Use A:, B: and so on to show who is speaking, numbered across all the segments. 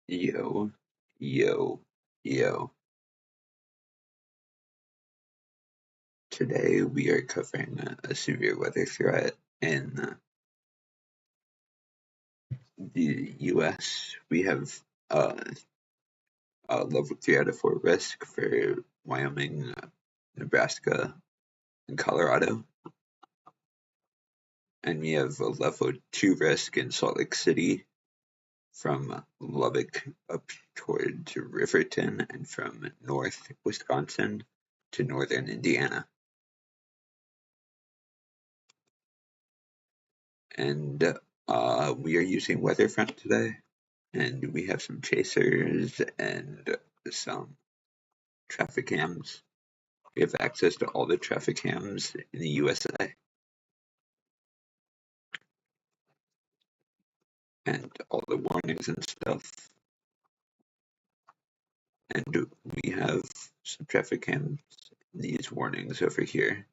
A: Yo, yo, yo. Today we are covering a severe weather threat in the US. We have a level 3 out of 4 risk for Wyoming, Nebraska, and Colorado. And we have a level 2 risk in Salt Lake City from Lubbock up toward Riverton and from north Wisconsin to northern Indiana. And we are using Weatherfront today, and we have some chasers and some traffic cams. We have access to all the traffic cams in the USA and all the warnings and stuff. And we have some traffic cams, these warnings over here.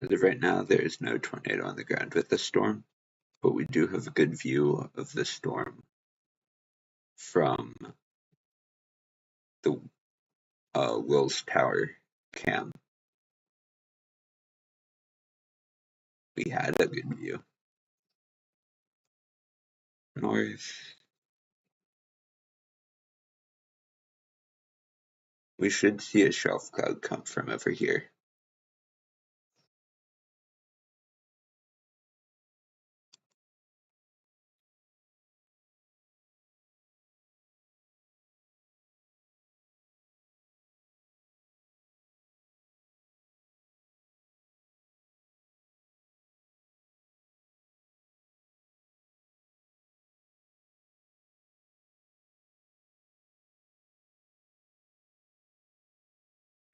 A: As of right now, there is no tornado on the ground with the storm, but we do have a good view of the storm from the Wills Tower cam. We had a good view. North. We should see a shelf cloud come from over here.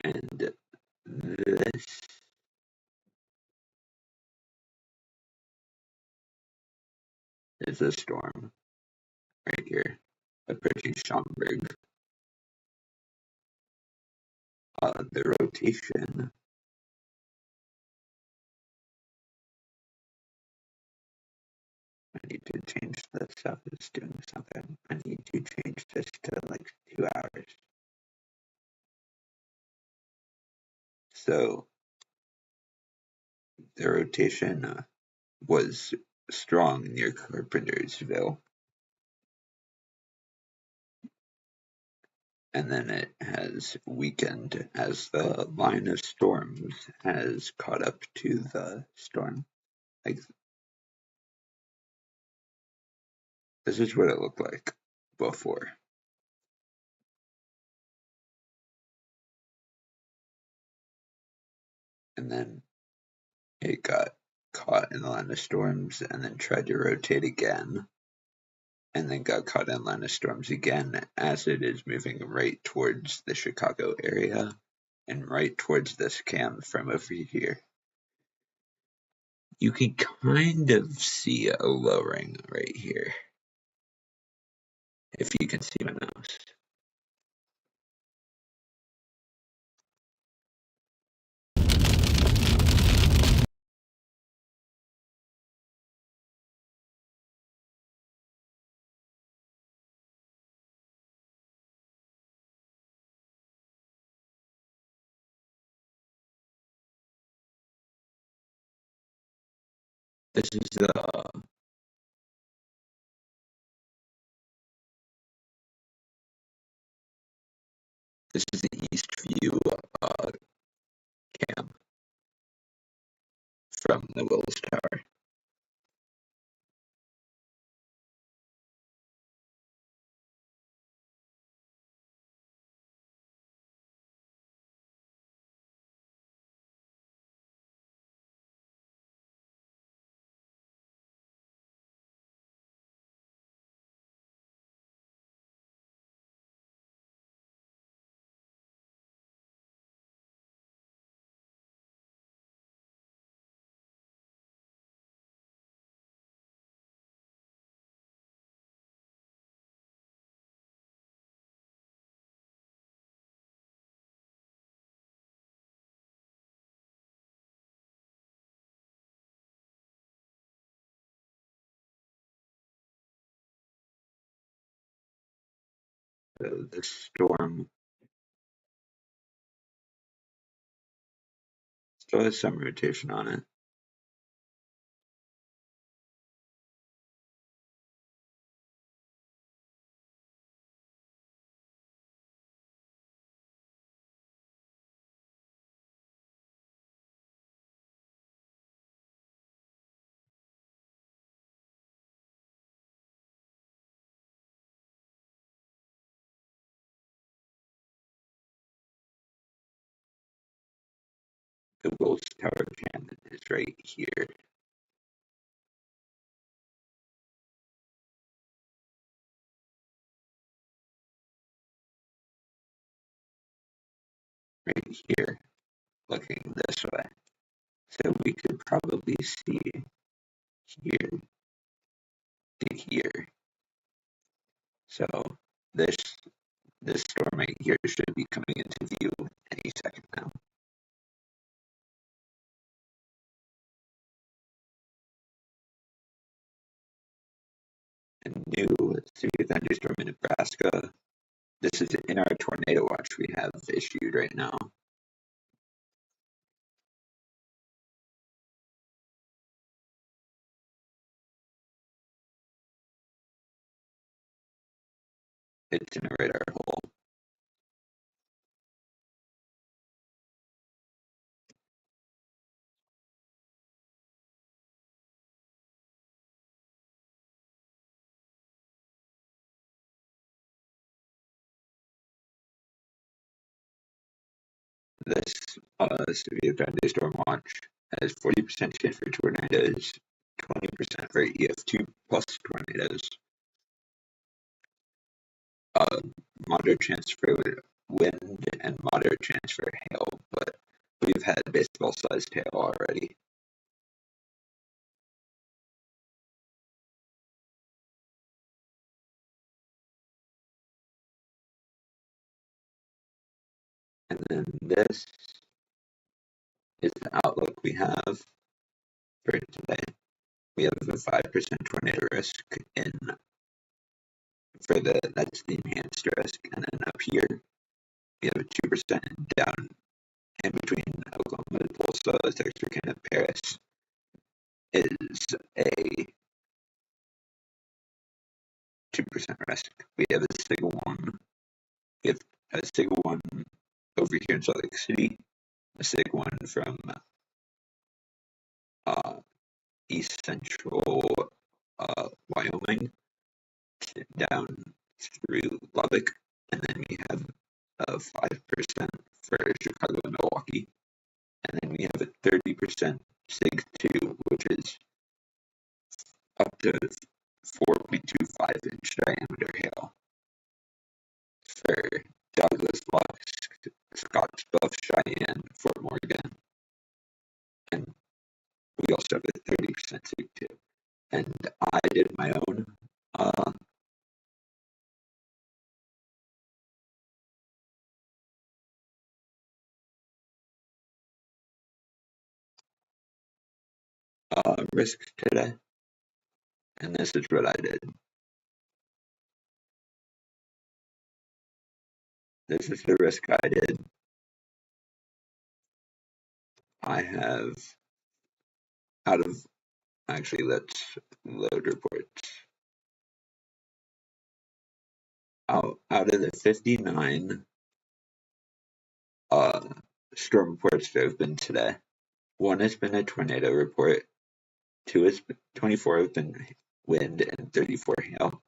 A: And this is a storm right here approaching Schaumburg. The rotation I need to change this up. It's doing something. I need to change this to like 2 hours. So the rotation was strong near Carpentersville. And then it has weakened as the line of storms has caught up to the storm. Like, this is what it looked like before. And then it got caught in the line of storms and then tried to rotate again. And then got caught in line of storms again as it is moving right towards the Chicago area and right towards this cam from over here. You can kind of see a lowering right here, if you can see my mouse. This is the east view cam from the Wills Tower. So the storm still has some rotation on it. The Wills Tower Cannon is right here. Right here, looking this way. So we could probably see here to here. So this storm right here should be coming into view any second now. A new severe thunderstorm in Nebraska. This is in our tornado watch we have issued right now. It's in a radar hole. This severe thunderstorm watch has 40% chance for tornadoes, 20% for EF2 plus tornadoes, moderate chance for wind, and moderate chance for hail, but we've had baseball-sized hail already. And then this is the outlook we have for today. We have a 5% tornado risk that's the enhanced risk, and then up here we have a 2% down in between Oklahoma, Tulsa, Texarkana, Paris is a 2% risk. We have a SIG 1. We have a SIG 1 over here in Salt Lake City, a SIG 1 from east central Wyoming down through Lubbock, and then we have a 5% for Chicago and Milwaukee, and then we have a 30% SIG 2, which is up to 4.25-inch diameter hail for Douglas, Lusk, Scottsbluff, Cheyenne, Fort Morgan, and we also have a 30% SIG 2. And I did my own risk today, and this is what I did. This is the risk I did. I have actually, let's load reports. Out of the 59 storm reports there have been today, 1 has been a tornado report, 24 have been wind, and 34 hail.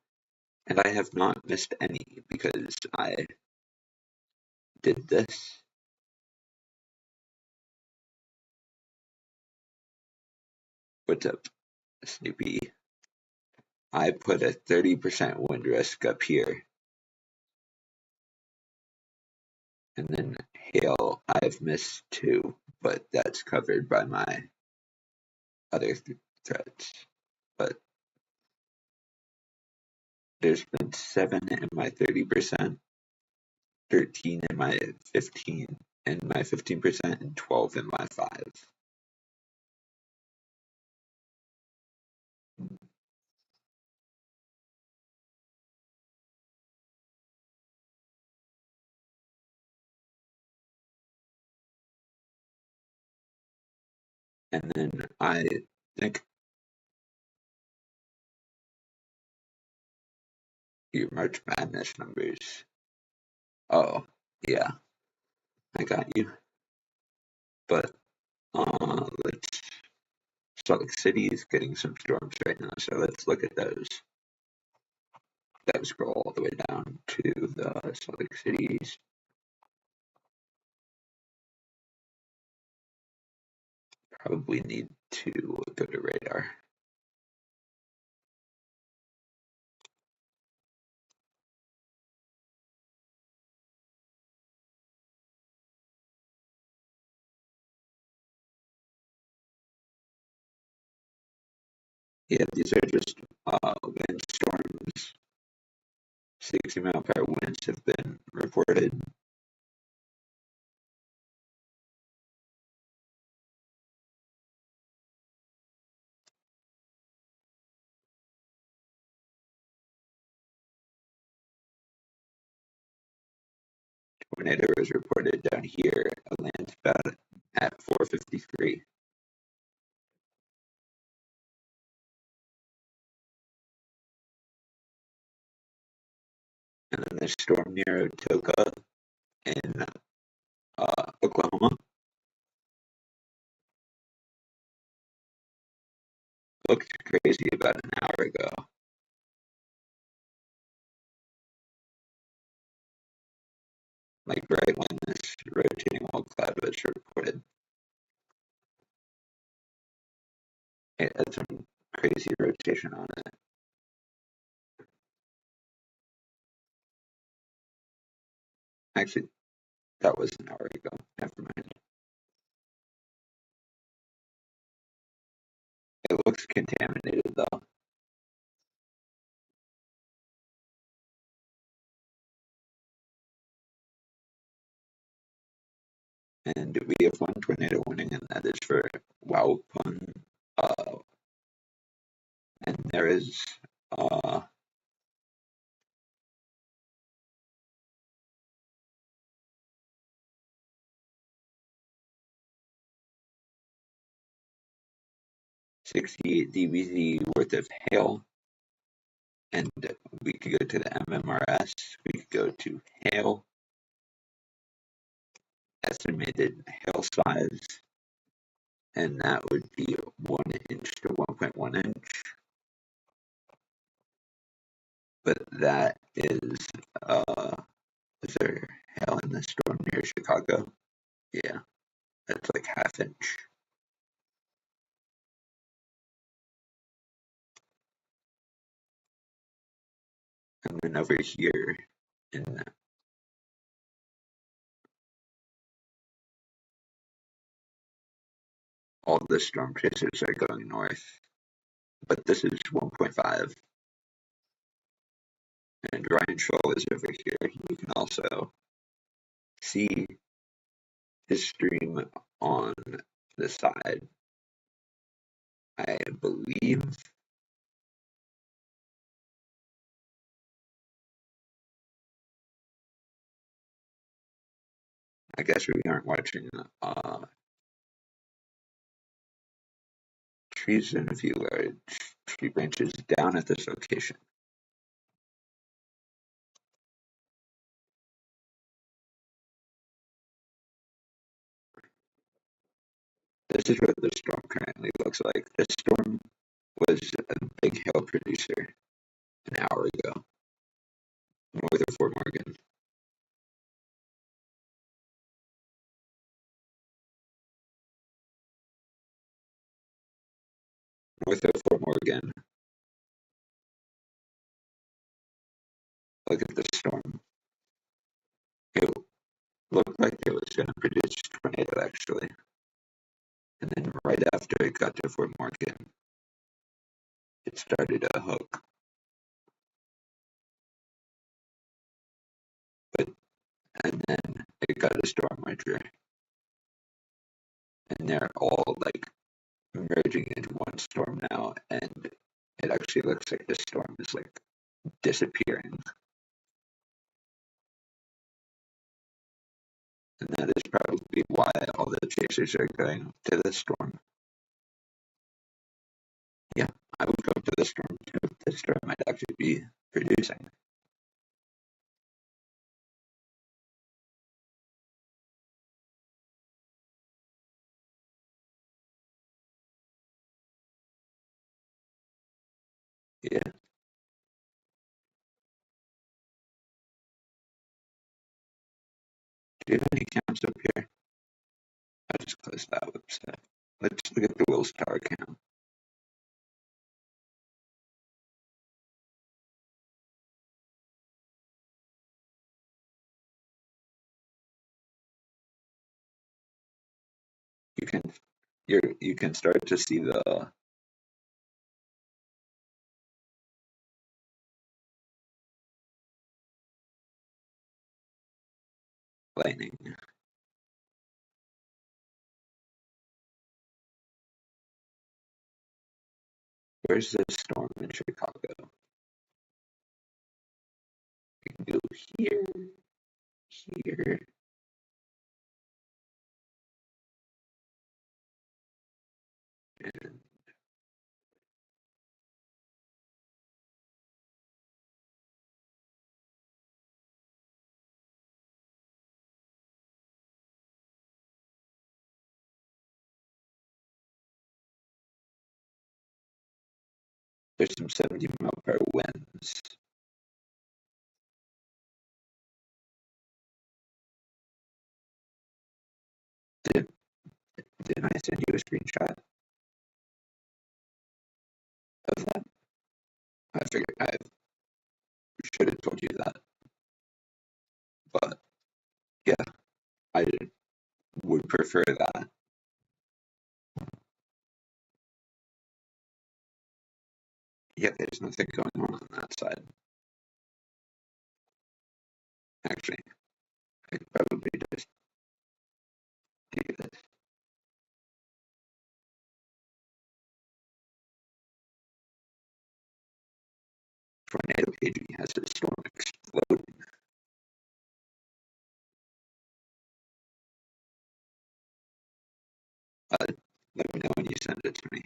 A: And I have not missed any because I did this. What's up, Snoopy? I put a 30% wind risk up here. And then hail, I've missed 2, but that's covered by my other threats. But there's been 7 in my 30%, 13 in my 15, and my 15%, and 12 in my 5. And then I think your March Madness numbers. Oh, yeah, I got you. But let's Salt Lake City is getting some storms right now, so let's look at those. That scroll all the way down to the Salt Lake Cities. Probably need to go to radar. Yeah, these are just windstorms. 60-mile-per-hour winds have been reported. Tornado was reported down here. It lands about at 4:53. And then there's storm near Otoka in Oklahoma. Looked crazy about an hour ago. Like right when this rotating wall cloud was reported. It had some crazy rotation on it. Actually, that was an hour ago. Never mind. It looks contaminated though. And we have one tornado warning, and that is for Waupun. And there is 68 dBz worth of hail. And we could go to the MMRS. We could go to hail, estimated hail size, and that would be 1 inch to 1.1 inch. But that is there hail in the storm near Chicago? Yeah, that's like half inch. And then over here in all the storm chasers are going north, but this is 1.5. And Ryan Scholl is over here. You can also see his stream on the side. I believe I guess we aren't watching trees in a few large tree branches down at this location. This is what the storm currently looks like. This storm was a big hail producer an hour ago, north of Fort Morgan. North of Fort Morgan. Look at the storm. It looked like it was going to produce a tornado, actually. And then right after it got to Fort Morgan, it started a hook. And then it got a storm winter. And they're all like merging into one storm now, and it actually looks like the storm is like disappearing. And that is probably why all the chasers are going to the storm. I would go to the storm too. The storm might actually be producing. Yeah. Do you have any cams up here? I just closed that website. Let's look at the Wills Tower cam. You can you can start to see the lightning. Where's the storm in Chicago? You can go here, here, and there's some 70-mile-per-hour winds. Did, didn't I send you a screenshot of that? I figured I should have told you that. But yeah, I would prefer that. Yeah, there's nothing going on that side. Actually, I could probably just do this. Tornado paging has a storm exploding. Let me know when you send it to me.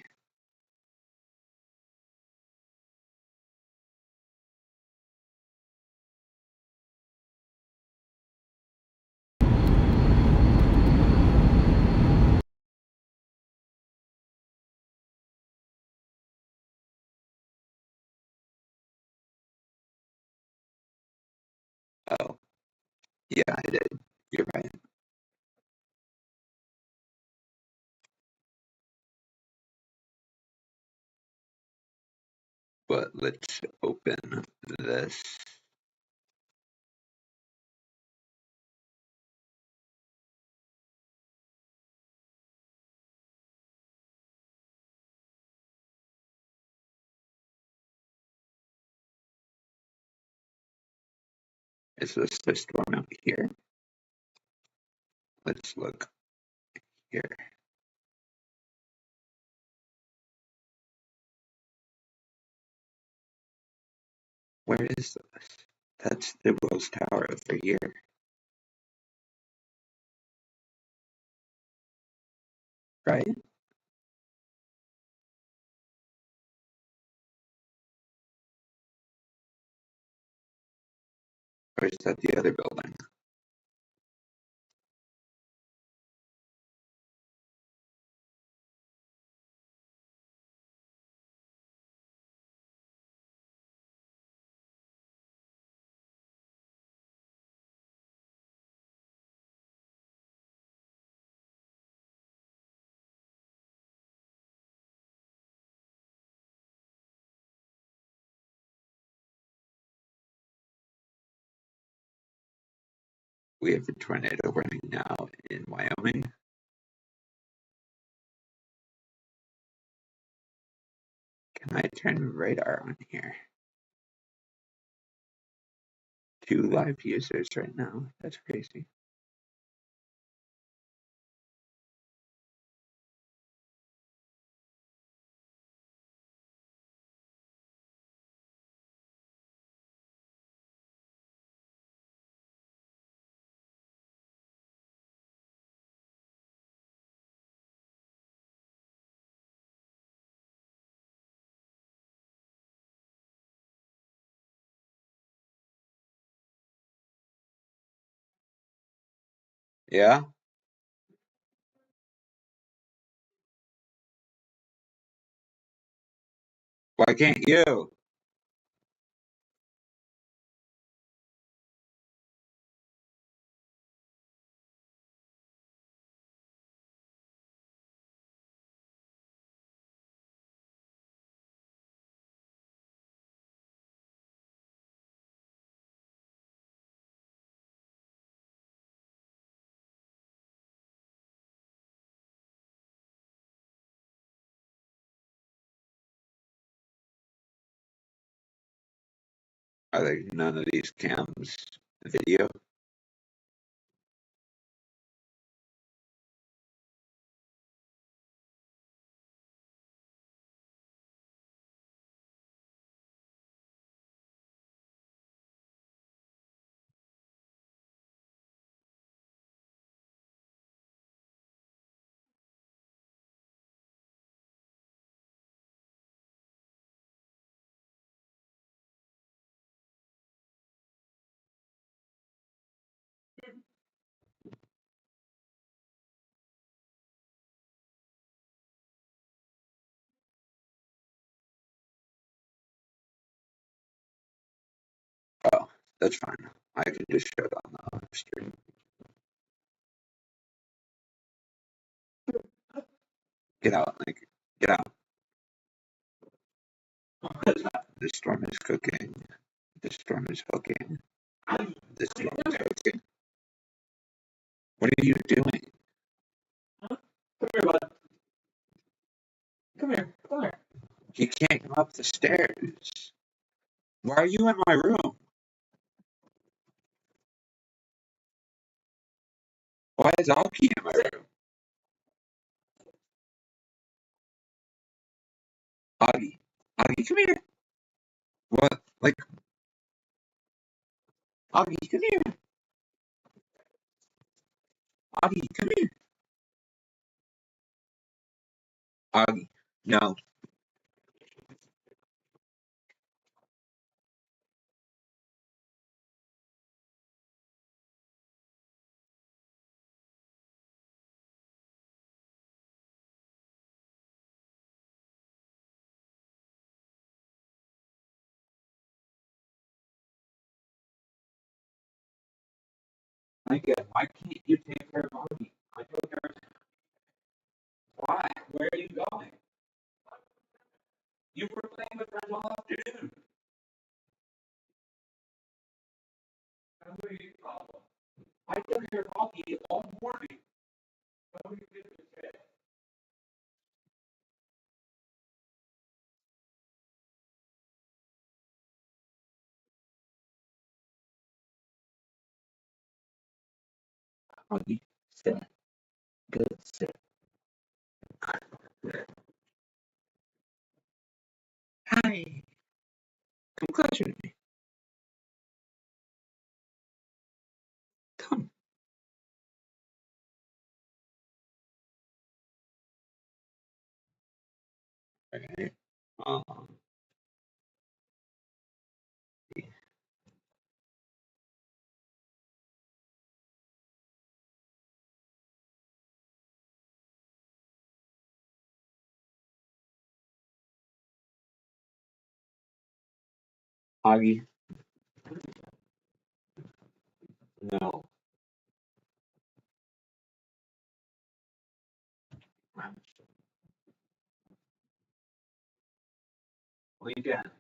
A: Oh, yeah, I did. You're right. But let's open this. Is this the storm out here? Let's look here. Where is this? That's the Wills Tower over here. Right? Or is that the other building? We have a tornado running now in Wyoming. Can I turn radar on here? 2 live users right now. That's crazy. Yeah? Why can't you? Are there none of these cams video? Oh, that's fine. I can just show it on the stream. Get out, like, get out. The storm is cooking. The storm is cooking. The storm is cooking. What are you doing?
B: Come here, bud. Come here. Come here.
A: You can't come up the stairs. Why are you in my room? Why is Augie in my room? Augie. Augie, come here. What? Like, Augie, come here. Augie, come here. Augie, no. Micah, why can't you take care of Augie? I took care of. Why? Where are you going? You were playing with friends all afternoon. What are your problem? I took care of Augie all morning. What are you doing today? Augie, sit. Good, sit. Hi. Come closer to me. Come. Okay. Augie, no. Lay down.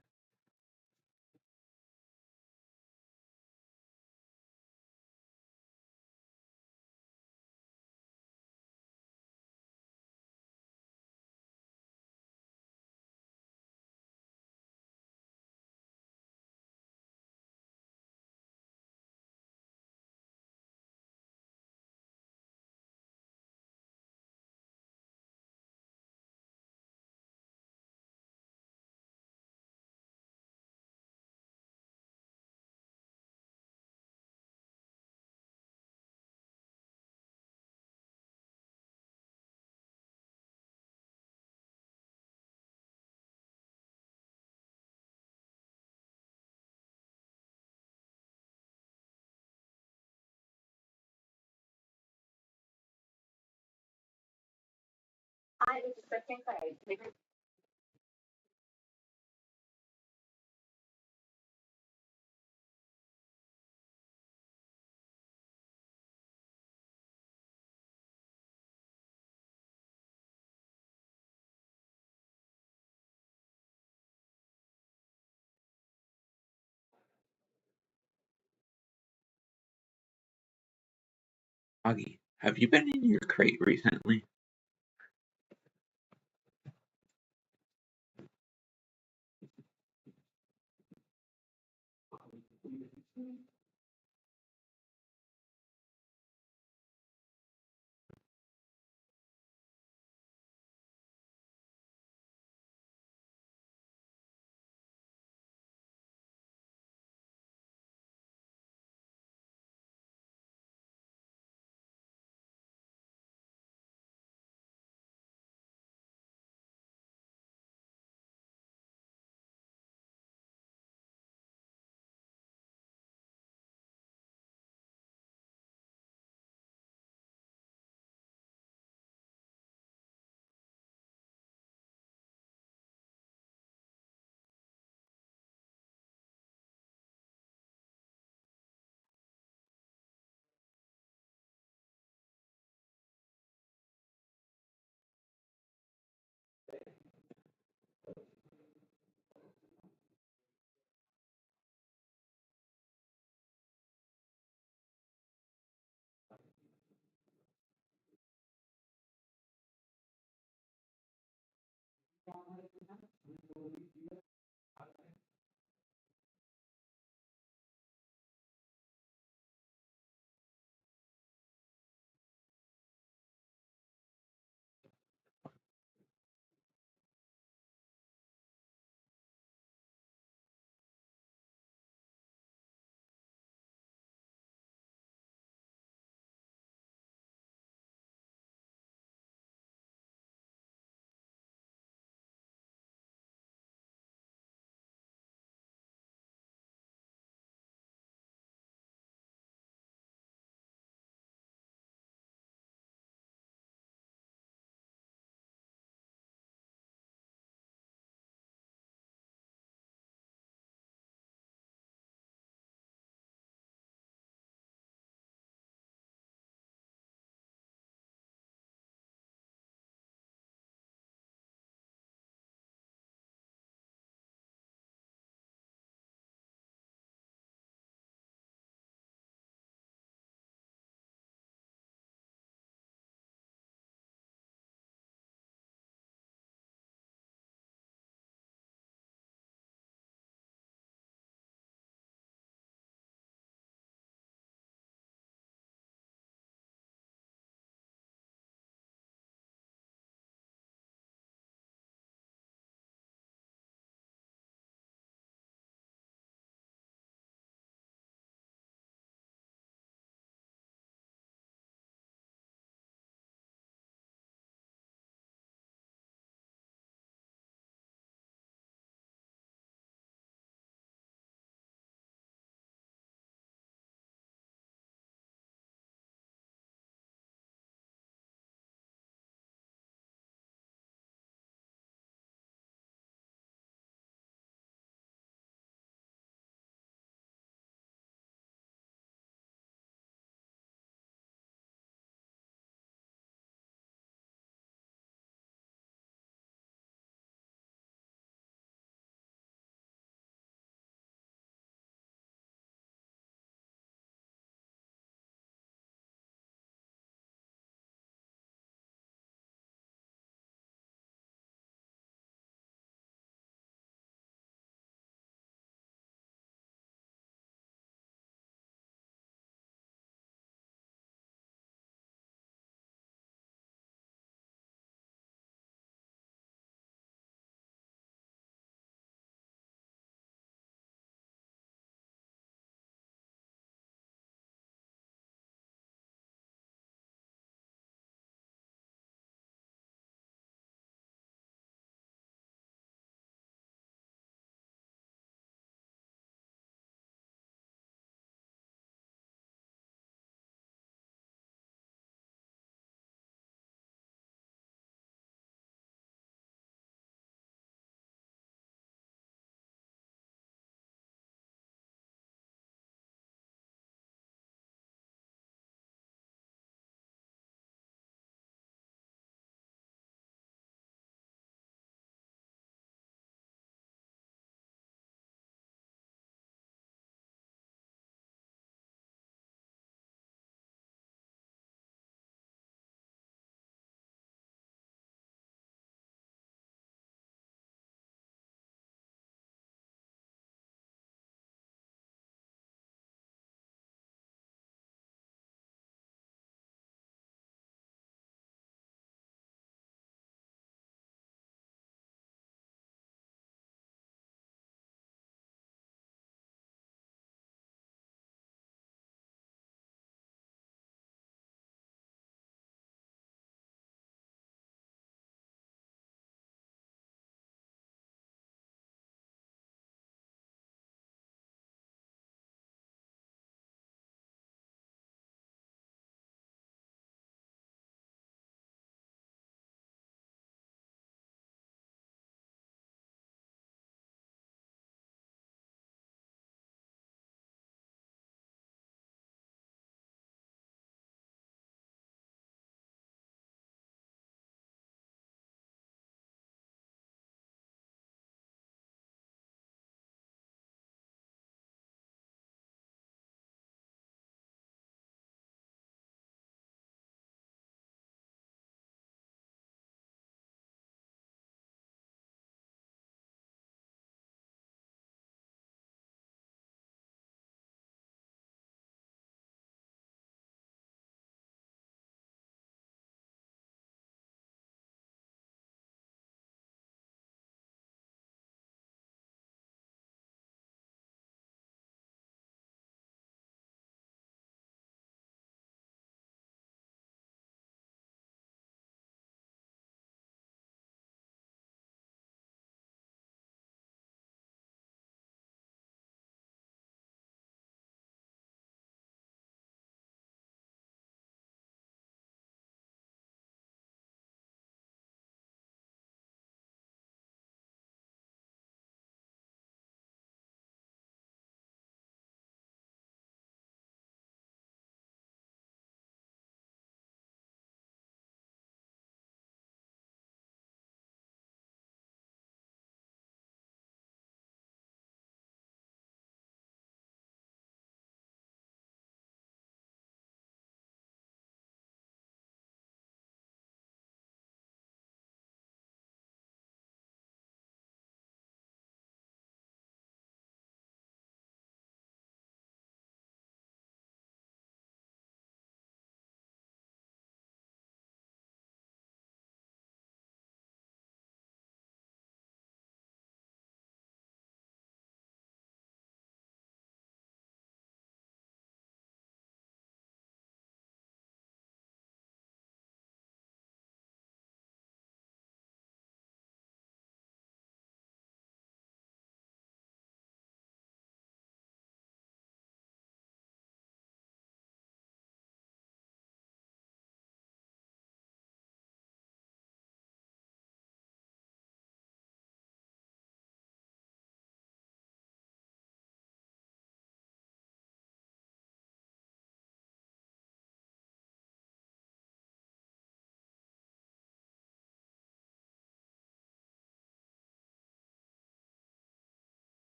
A: Augie, have you been in your crate recently?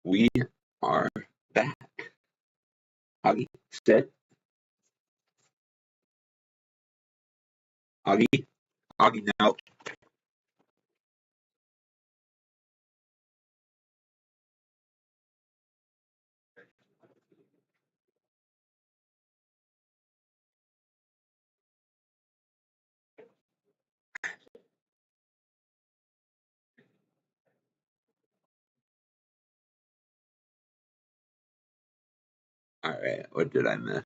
A: We are back. Augie, sit. Augie, Augie, now. All right, what did I miss?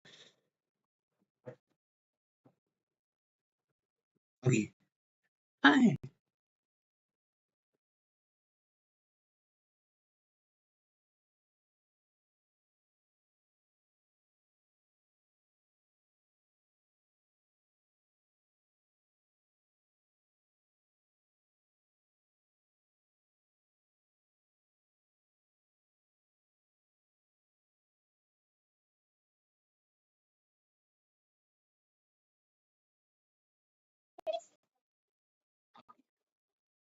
A: Augie, hi.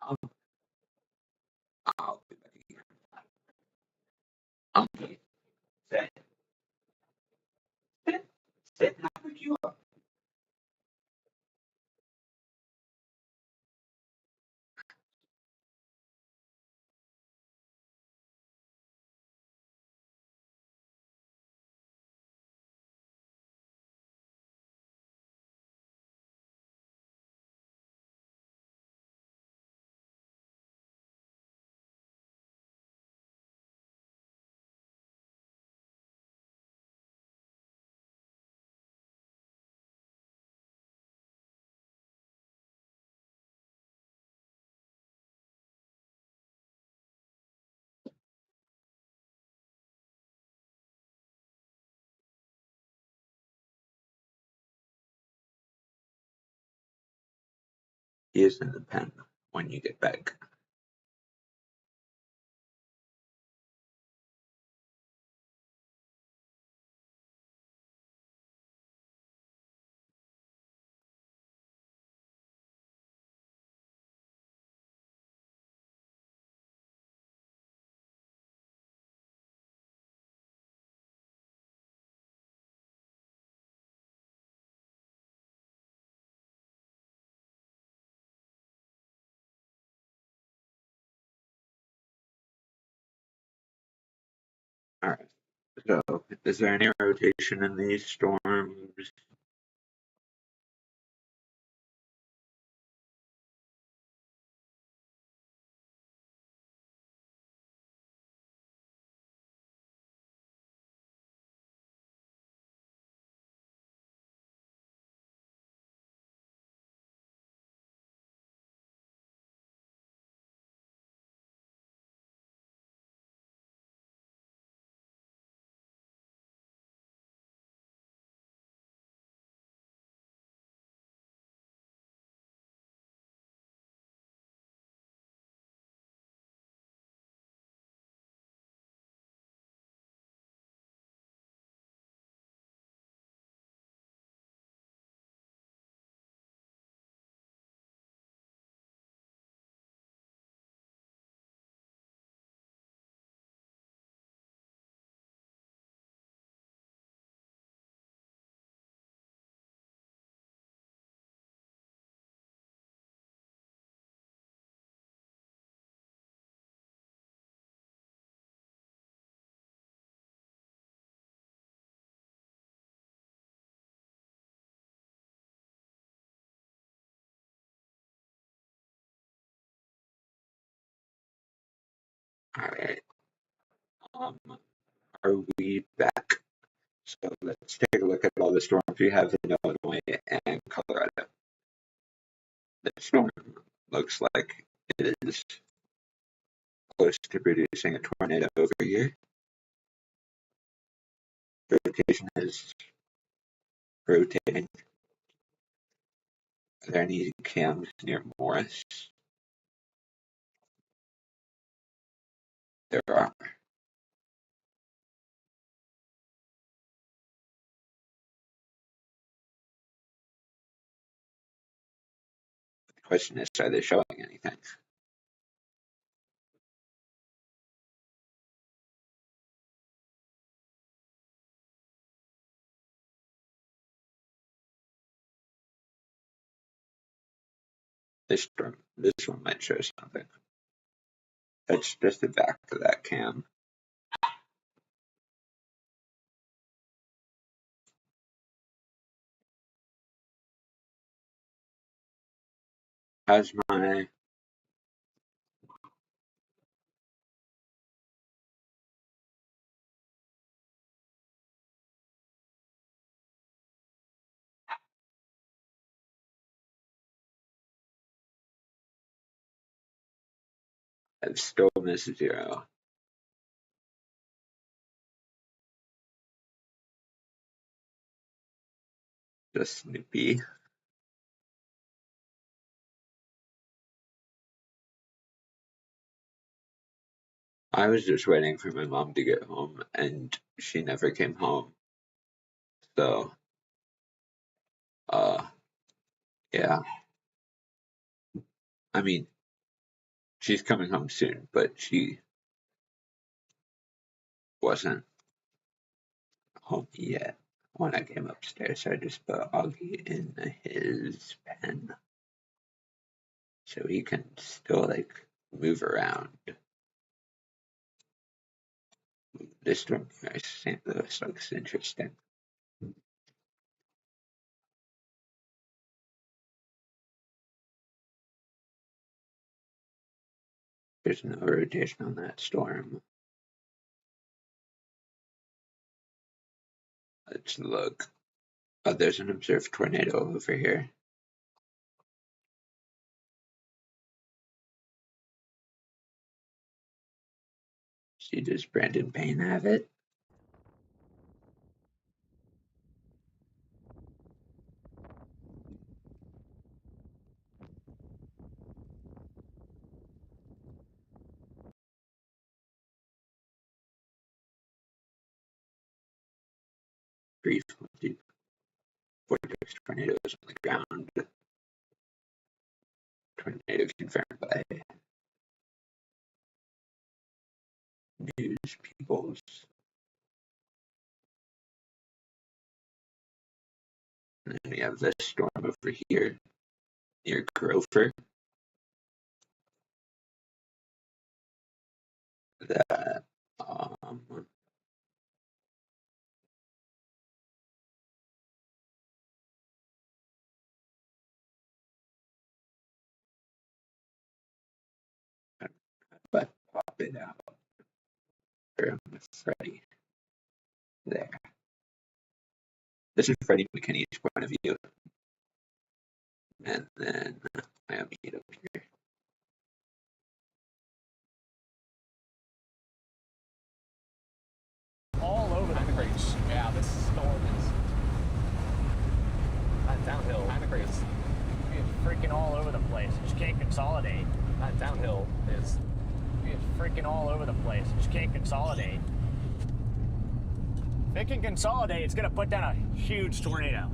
A: I'll, I'll be back here. Augie, sit. Sit. Sit. How would you up? He is in the pen when you get back. All right. So, is there any rotation in these storms? All right. Um, are we back? So let's take a look at all the storms we have in Illinois and Colorado. The storm looks like it is close to producing a tornado over here. Rotation is rotating. Are there any cams near Morris? There are. The question is, are they showing anything? This one might show something. That's just the back of that cam. How's my... I've still missed 0. Just Snoopy. I was just waiting for my mom to get home, and she never came home. So, yeah. I mean, she's coming home soon, but she wasn't home yet when I came upstairs. So I just put Augie in his pen so he can still, like, move around. This one, St. Louis, looks interesting. There's no rotation on that storm. Let's look. Oh, there's an observed tornado over here. See, does Brandon Payne have it? Brief, vortex tornadoes on the ground. Tornado confirmed by News Peoples. And then we have this storm over here near Grover. That but pop it out. Freddie. There. This is Freddie McKinney's point of view. And then I have it over here.
C: All over the place. Yeah, this storm is not downhill. Kind of crazy. It's freaking all over the place. Just can't consolidate. Not downhill is it's freaking all over the place. Just can't consolidate. If it can consolidate, it's gonna put down a huge tornado.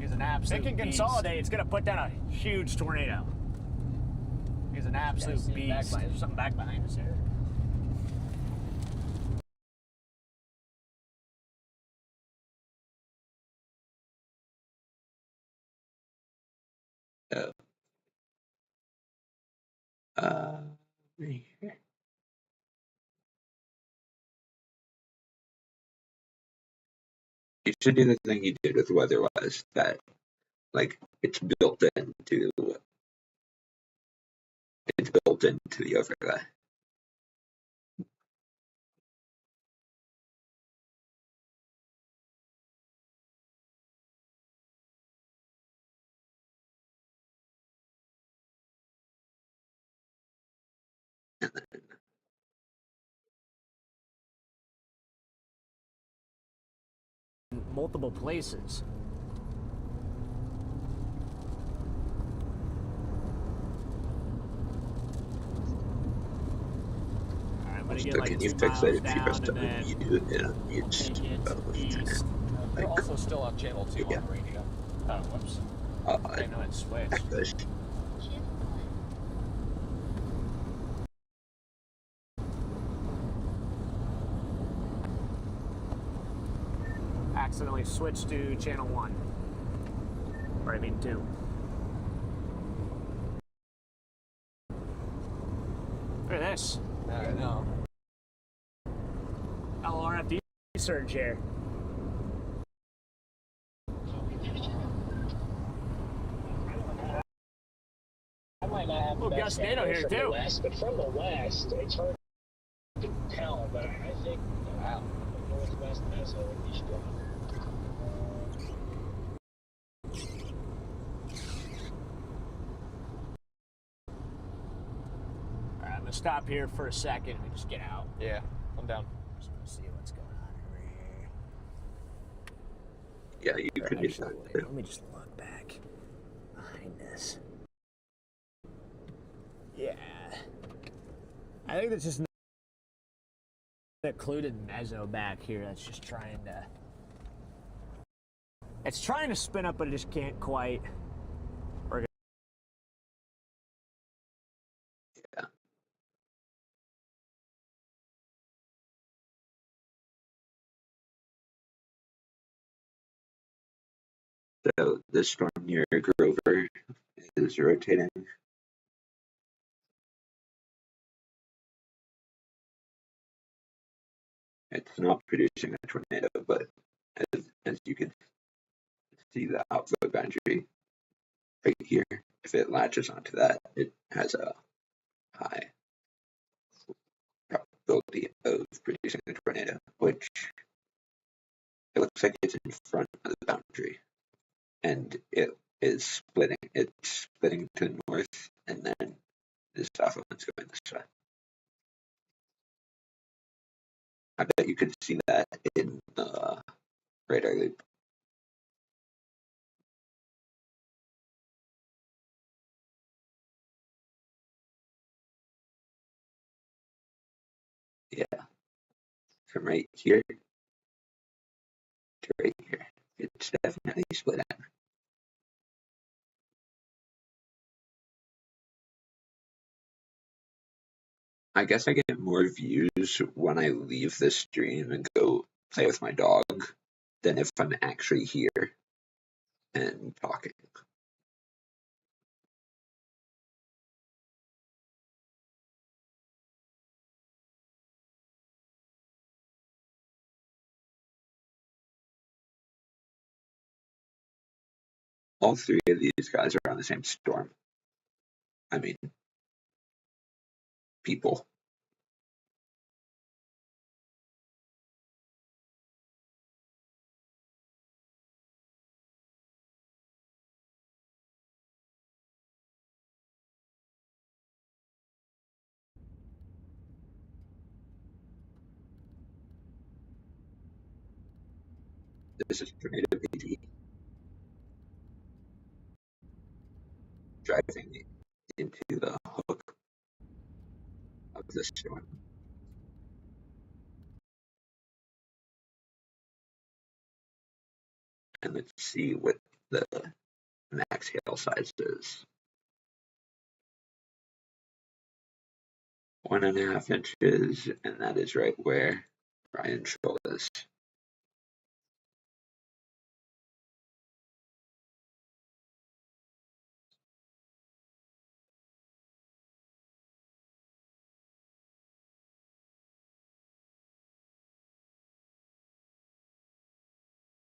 C: He's an absolute beast. If it can consolidate, it's gonna put down a huge tornado. He's an absolute beast. There's something back behind us here.
A: Right here. You should do the thing you did with WeatherWise, that, like, it's built into the overlay. And then
C: multiple places.
A: can you fix it if you press unmute? It unmutes both.
C: They're also still on channel 2 on the radio. Oh, whoops. I know it switched. Accidentally switched to channel 1. Or I mean 2. this.
D: No.
C: LRFD surge here.
E: I might not have the best
C: Gus Nato
E: angle
C: here
E: from
C: too.
E: the west, but from the west, it's hard to tell. But I think the northwest has a strong.
C: All right, I'm gonna stop here for a second and just get out.
D: Yeah, I'm down.
C: Just wanna see what's going on over here.
A: Yeah, you could do
C: Actually,
A: that
C: wait,
A: too.
C: let me just look back behind this. Yeah. I think that's just an occluded mezzo back here that's just trying to... It's trying to spin up, but it just can't quite.
A: Yeah. So the storm near Grover is rotating. It's not producing a tornado, but as you can see the outflow boundary right here, if it latches onto that, it has a high probability of producing a tornado, which it looks like it's in front of the boundary. And it is splitting. It's splitting to the north, and then the south one's going this way. I bet you could see that in the radar loop. Yeah, from right here to right here, it's definitely split out. I guess I get more views when I leave the stream and go play with my dog than if I'm actually here and talking. All three of these guys are on the same storm. I mean, people. This is Tornado PG driving into the hook of the storm. And let's see what the max hail size is. 1.5 inches, and that is right where Ryan Scholl is.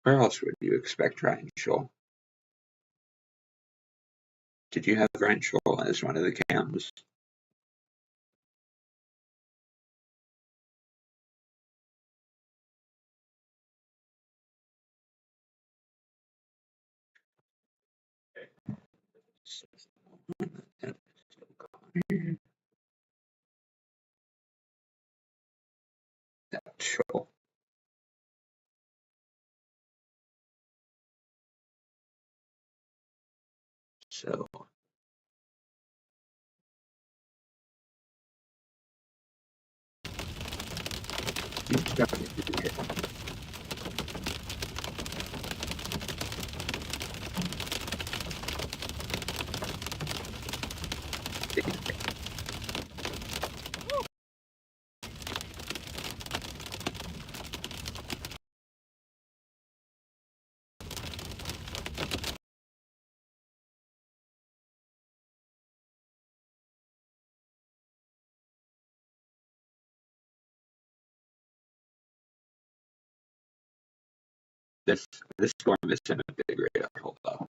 A: Where else would you expect Ryan Scholl? Did you have Ryan Scholl as one of the cams? That's Scholl. So he's driving through here. This storm is in a big radar hole, though.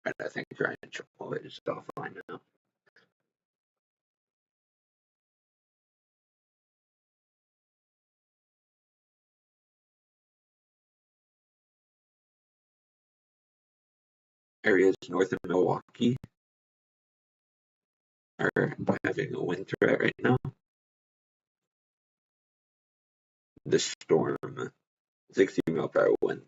A: And I think Triangle is offline now. Areas north of Milwaukee are having a wind threat right now. The storm, 60-mile-per-hour wind.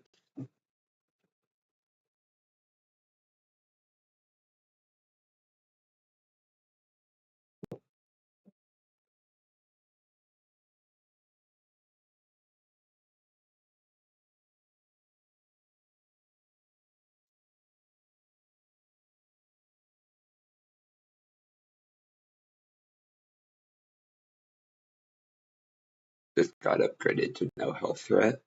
A: Just got upgraded to no hail threat.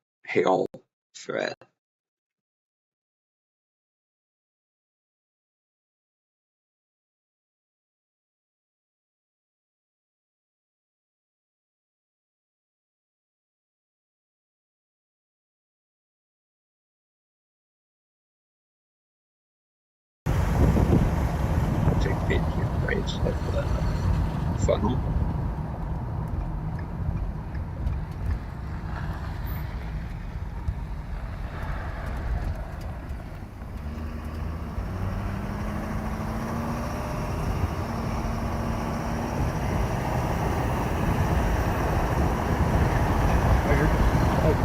A: Take page rates of the funnel.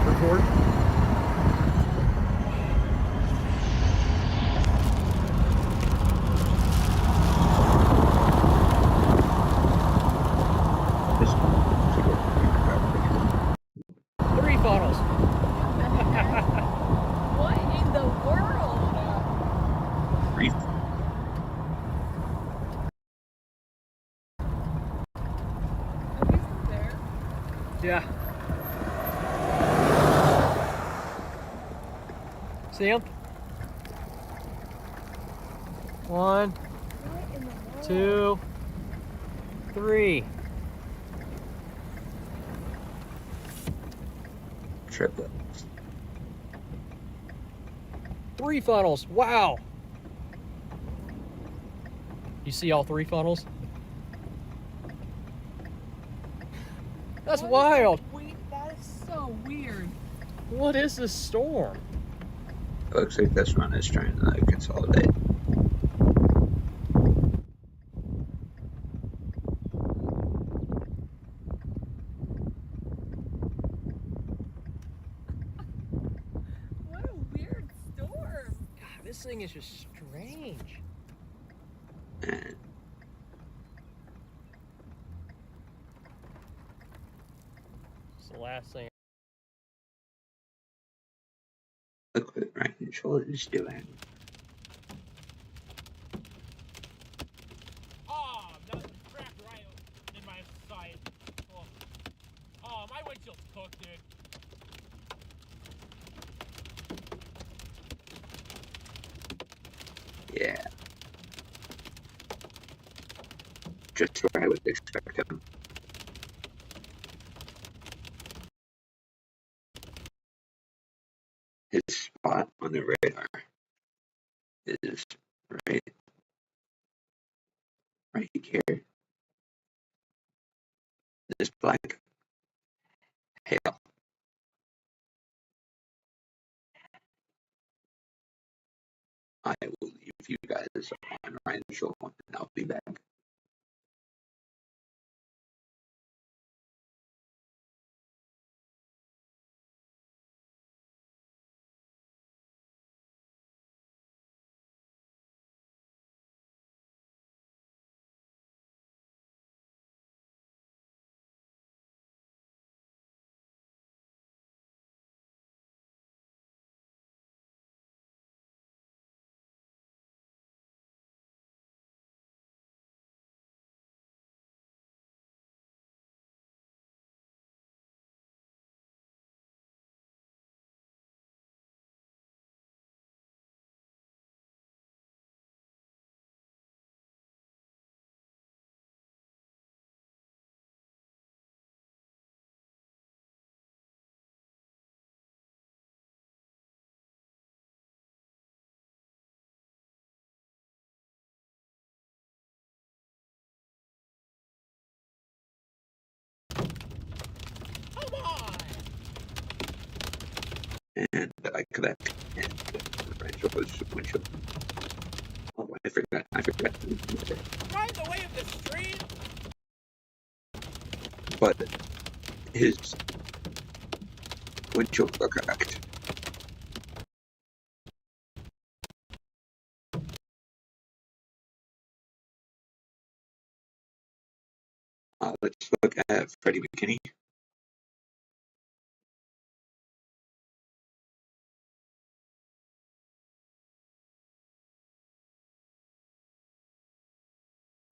C: Record. Three funnels.
D: What in the world? Are we still there?
C: Yeah. See him? 1,
D: What in the world?
C: 2, 3.
A: Triplets.
C: 3 funnels. Wow. You see all 3 funnels? That's
D: What is
C: wild.
D: that is so weird.
C: What is this storm?
A: It looks like this one is trying to consolidate.
D: What a weird storm.
C: God, this thing is just strange.
A: And
C: It's the last thing.
A: look what Ryan Control is doing.
F: Oh, that cracked right in my side. Oh, my windshield's cooked, dude.
A: Yeah. Just where I would expect him. His spot on the radar is right here. This black hail. I will leave you guys on Ryan Show and I'll be back.
F: Come on!
A: And I connect and Ryan Show was windshield. Oh, I forgot.
F: Right in the way of the stream?
A: But his windshield got cracked. Let's look at Freddie McKinney.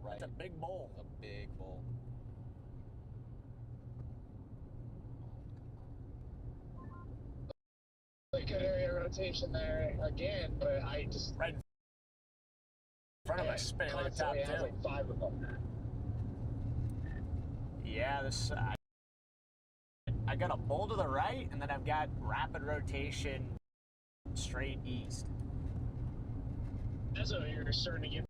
C: That's a big bowl.
G: A big bowl.
E: Really good area rotation there again, but I just
C: Right in front of us, spinning like a top
E: constantly have
C: tail.
E: like 5 of them.
C: Yeah, this. I got a bowl to the right, and then I've got rapid rotation straight east.
E: That's what you're starting to get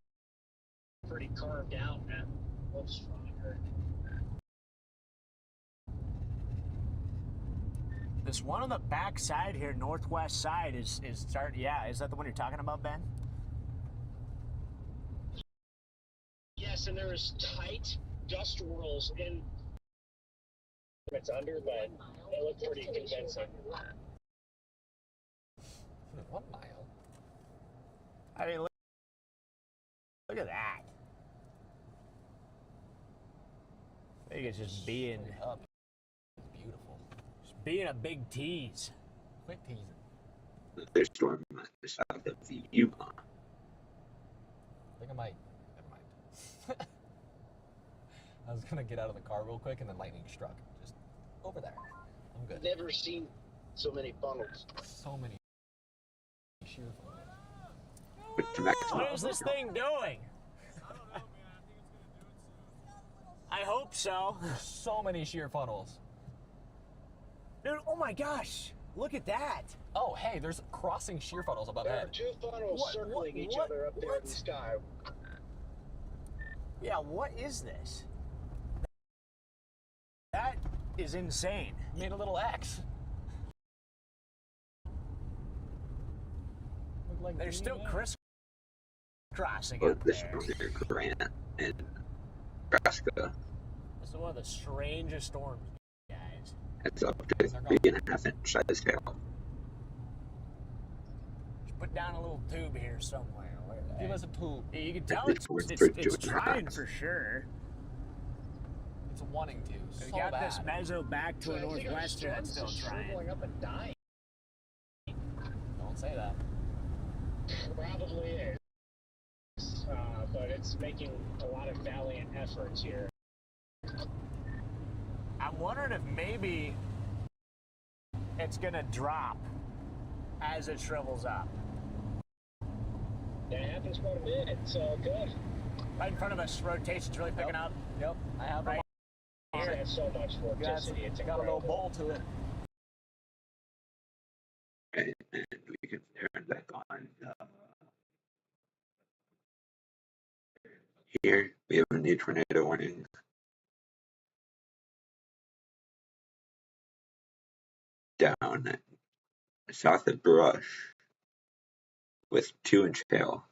E: pretty carved out, man. A little stronger.
C: This one on the back side here, northwest side, is starting. Yeah, is that the one you're talking about, Ben?
E: Yes, and there's tight dust swirls in. It's under, but they look pretty convincing.
G: 1 mile.
C: I mean, look at that. I think it's just being
G: Up. It's beautiful.
C: being a big tease.
G: Quit teasing.
A: There's storm south of the Yukon.
G: I think I might. Never mind. I was gonna get out of the car real quick and then lightning struck. Just over there. I'm good.
E: Never seen so many funnels.
G: So many sheer funnels.
A: But to maximum.
C: What is this thing doing? I hope so.
G: There's so many sheer funnels.
C: Dude, oh my gosh. Look at that.
G: Oh, hey, there's crossing sheer funnels above
E: There are
G: head.
E: 2 funnels circling each other up there in the sky.
C: Yeah, what is this? That is insane.
G: Made a little X. Look like
C: They're still
G: DNA.
C: crisscrossing
A: But
C: up
A: this
C: there.
A: one near Grant and Nebraska.
C: This is one of the strangest storms, guys.
A: It's up to 3.5 inch size hail.
C: Just put down a little tube here somewhere. Where the
G: Give
C: heck?
G: us a tube.
C: You can tell
A: It's
C: it's trying for sure.
G: It's wanting to.
C: We
G: So
C: got
G: bad.
C: this mezzo back to
E: So
C: a
E: I think our
C: northwester that's
E: storm's
C: still
E: just
C: trying.
E: shriveling up and dying.
G: Don't say that.
E: Probably is. But it's making a lot of valiant efforts here.
C: I'm wondering if maybe it's gonna drop as it shrivels up.
E: That happens quite a bit, so good.
C: Right in front of us, rotation's really picking up.
G: Yep, I have
C: Right
E: It
C: here.
E: has so much vorticity, it's
G: got a little
E: incredible.
G: bowl to it.
A: Right, and we can turn back on. Here we have a new tornado warning. Down south of Brush. with 2-inch hail.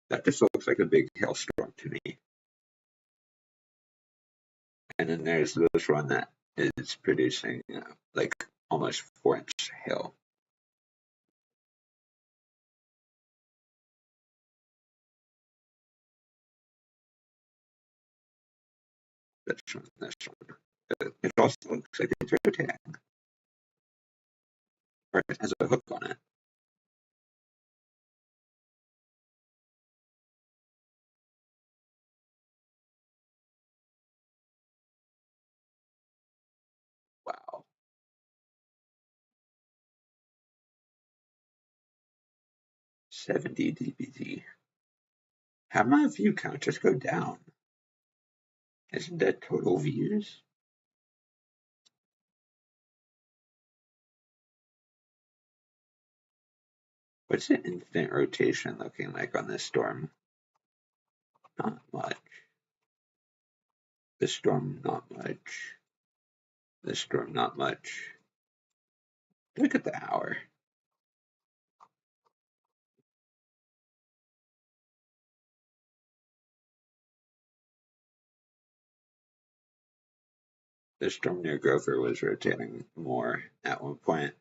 A: That just looks like a big hailstorm to me. And then there's this one that is producing like almost 4-inch hail. This one. It also looks like it's rotating. Or it has a hook on it. Wow. 70 dBz. How did my view count just go down? Isn't that total views? What's the instant rotation looking like on this storm? Not much. This storm, not much. This storm, not much. Look at the hour. The storm near Grover was rotating more at one point.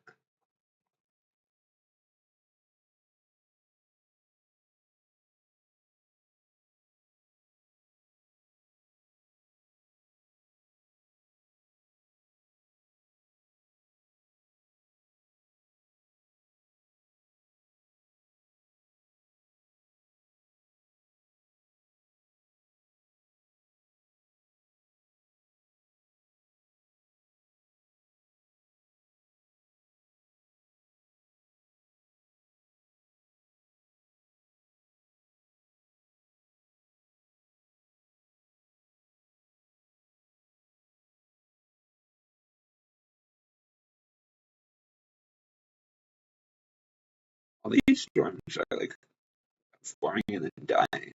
A: All these storms are like forming and then dying.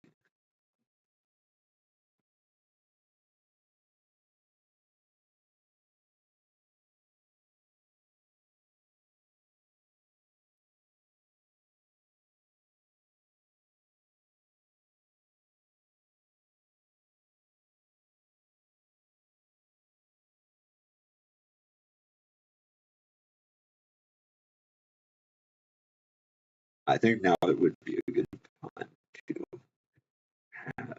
A: I think now it would be a good time to have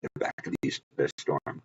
A: the back of the storm.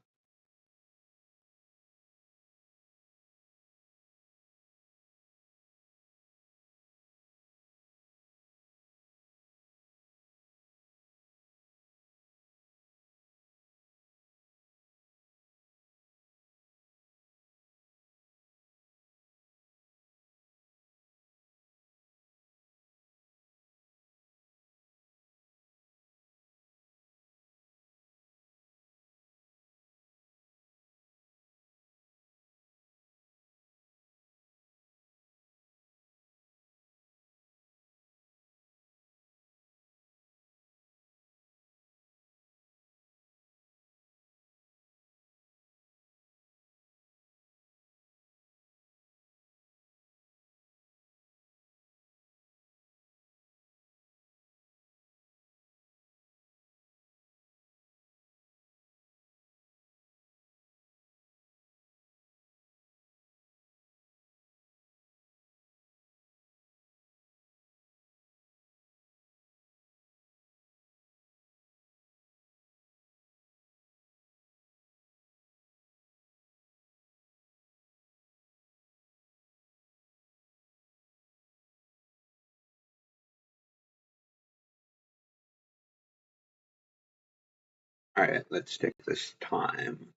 A: Alright, let's take this time.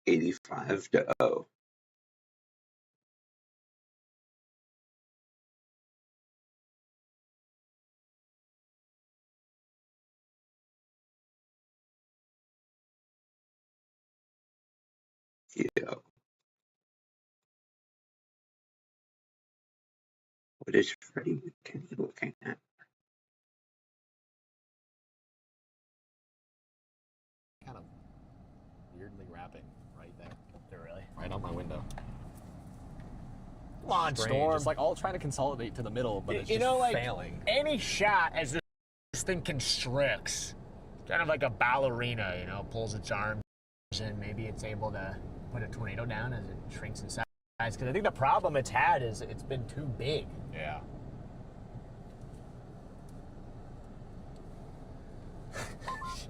A: $85-0. Yeah. What is Freddie McKinney looking at?
G: Kind of weirdly wrapping right there.
C: They're really.
G: Right on my window.
C: Come on,
G: Strange.
C: Storm.
G: It's like all trying to consolidate to the middle, but it's
C: you
G: just
C: know, like
G: failing.
C: any shot as this thing constricts, kind of like a ballerina, you know, pulls its arms and maybe it's able to put a tornado down as it shrinks in size. Because I think the problem it's had is it's been too big.
G: Yeah.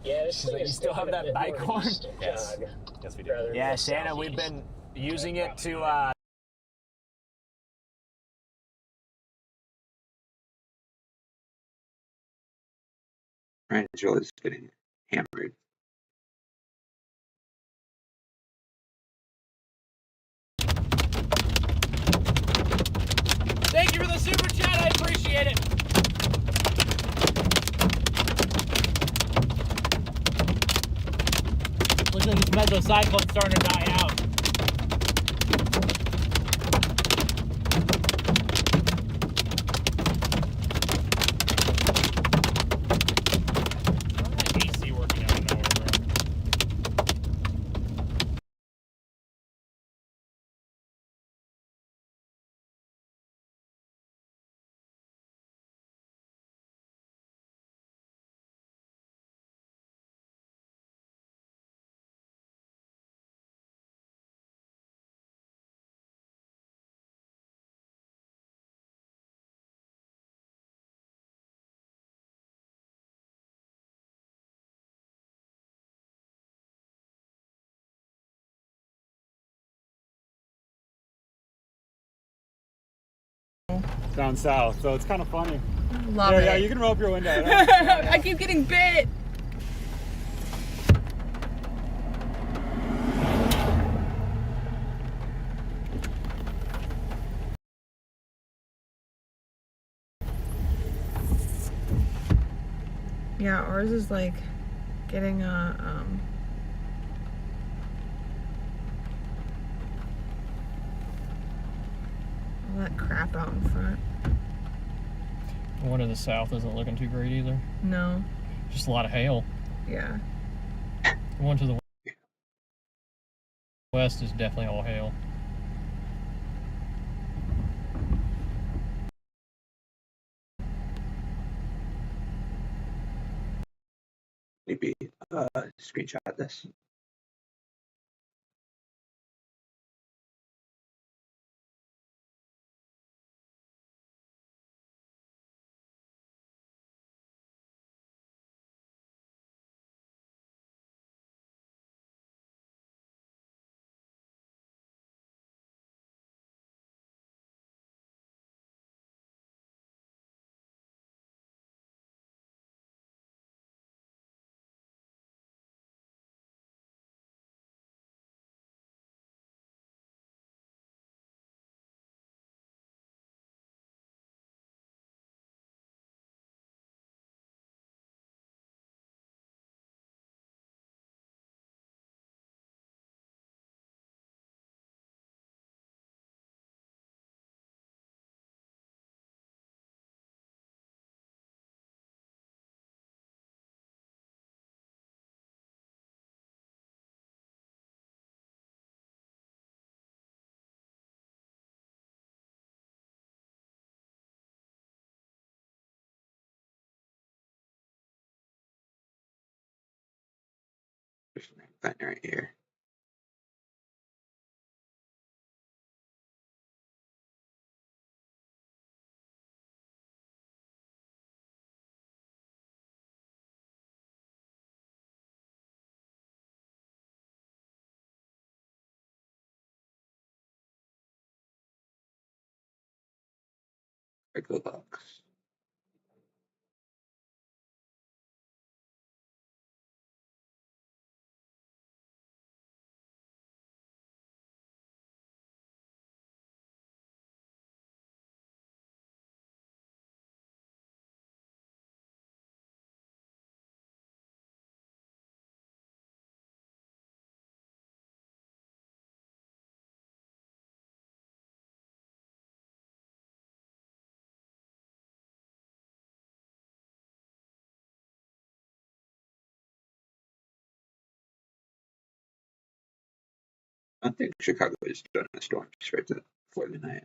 E: Yeah, this thing
C: You
E: is
C: still have
E: taking a
C: that
E: bit
C: bike
E: more
C: horn?
E: east of
G: Yes.
E: Jog,
G: Yes, we do.
E: rather
C: Yeah,
E: than
C: Santa, we've
E: southeast.
C: been using it to
A: Angela's getting hammered.
F: Thank you for the super chat. I appreciate it. Looks like this mesocyclone's starting to die out. AC working out of nowhere, bro.
B: Down south, so it's kind of funny.
D: Love
B: Yeah,
D: it.
B: yeah, you can roll up your window.
D: I keep getting bit. Yeah, ours is like getting all that crap out in front.
F: The one to the south isn't looking too great either.
D: No.
F: Just a lot of hail.
D: Yeah.
F: The one to the west is definitely all hail.
A: Maybe screenshot this. There's an vent right here. Good looks. I don't think Chicago has done a storm right for the night.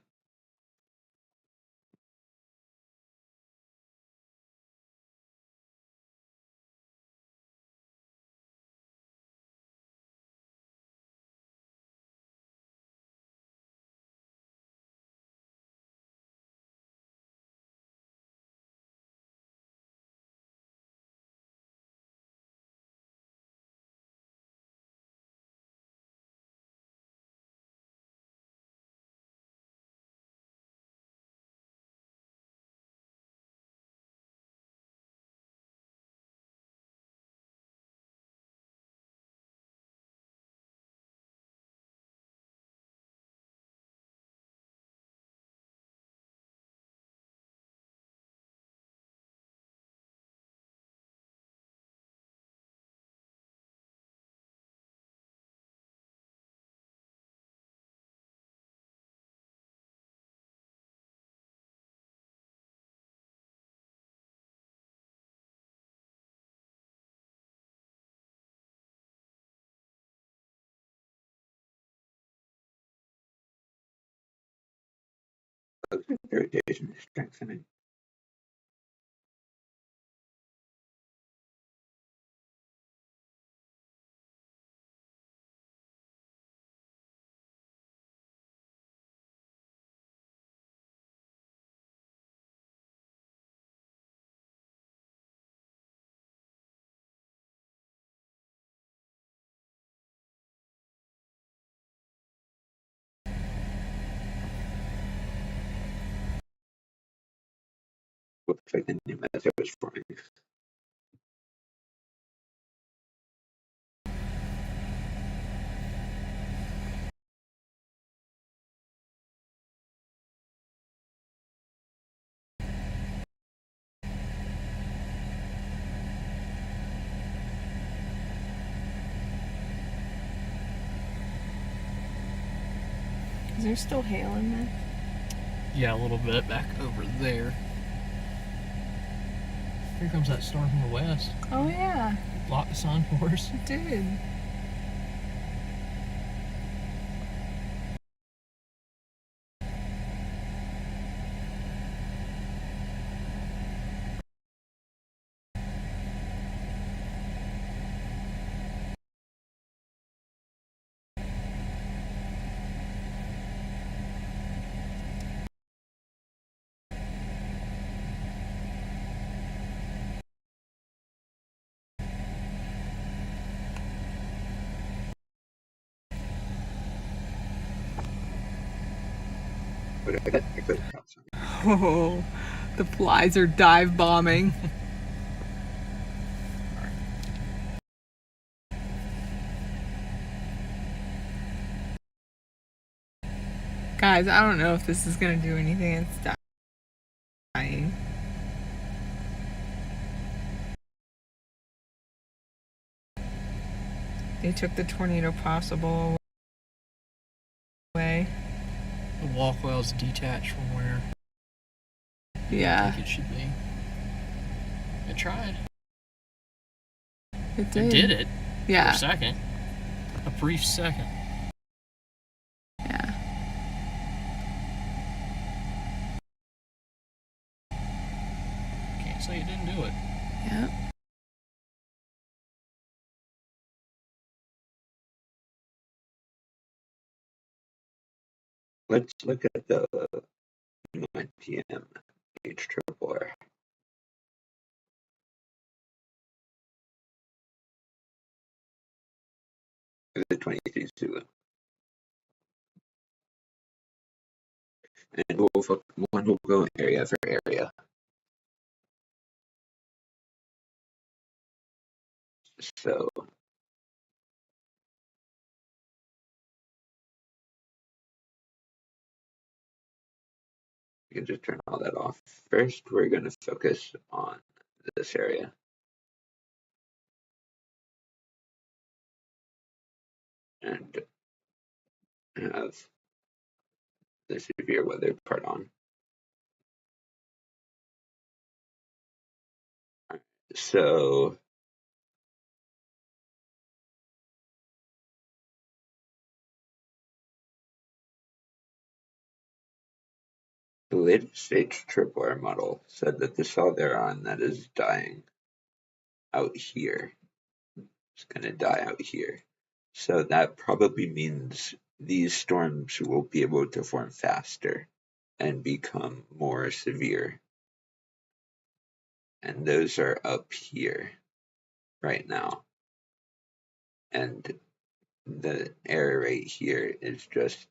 A: Irritation is strengthening. Looks like the new method was forming.
D: Is there still hail in there?
G: Yeah, a little bit back over there. Here comes that storm from the west.
D: Oh yeah,
G: Block the sun for us.
D: it did.
A: But I got a good house.
D: Oh, the flies are dive bombing. Guys, I don't know if this is gonna do anything. It's dying. They took the tornado possible away.
G: The walk well's detached from where I
D: Yeah,
G: think it should be. It tried.
D: it did.
G: It did it.
D: Yeah.
G: For a second. A brief second.
D: Yeah.
G: Can't say it didn't do it.
D: Yep.
A: let's look at the UNTM HRRR. The 23 Zulu. And we'll go area for area. So you can just turn all that off. First, we're going to focus on this area. And have the severe weather part on. So the latest HRRR model said that the cell they're on that is dying out here is going to die out here. So that probably means these storms will be able to form faster and become more severe. And those are up here right now. And the area right here is just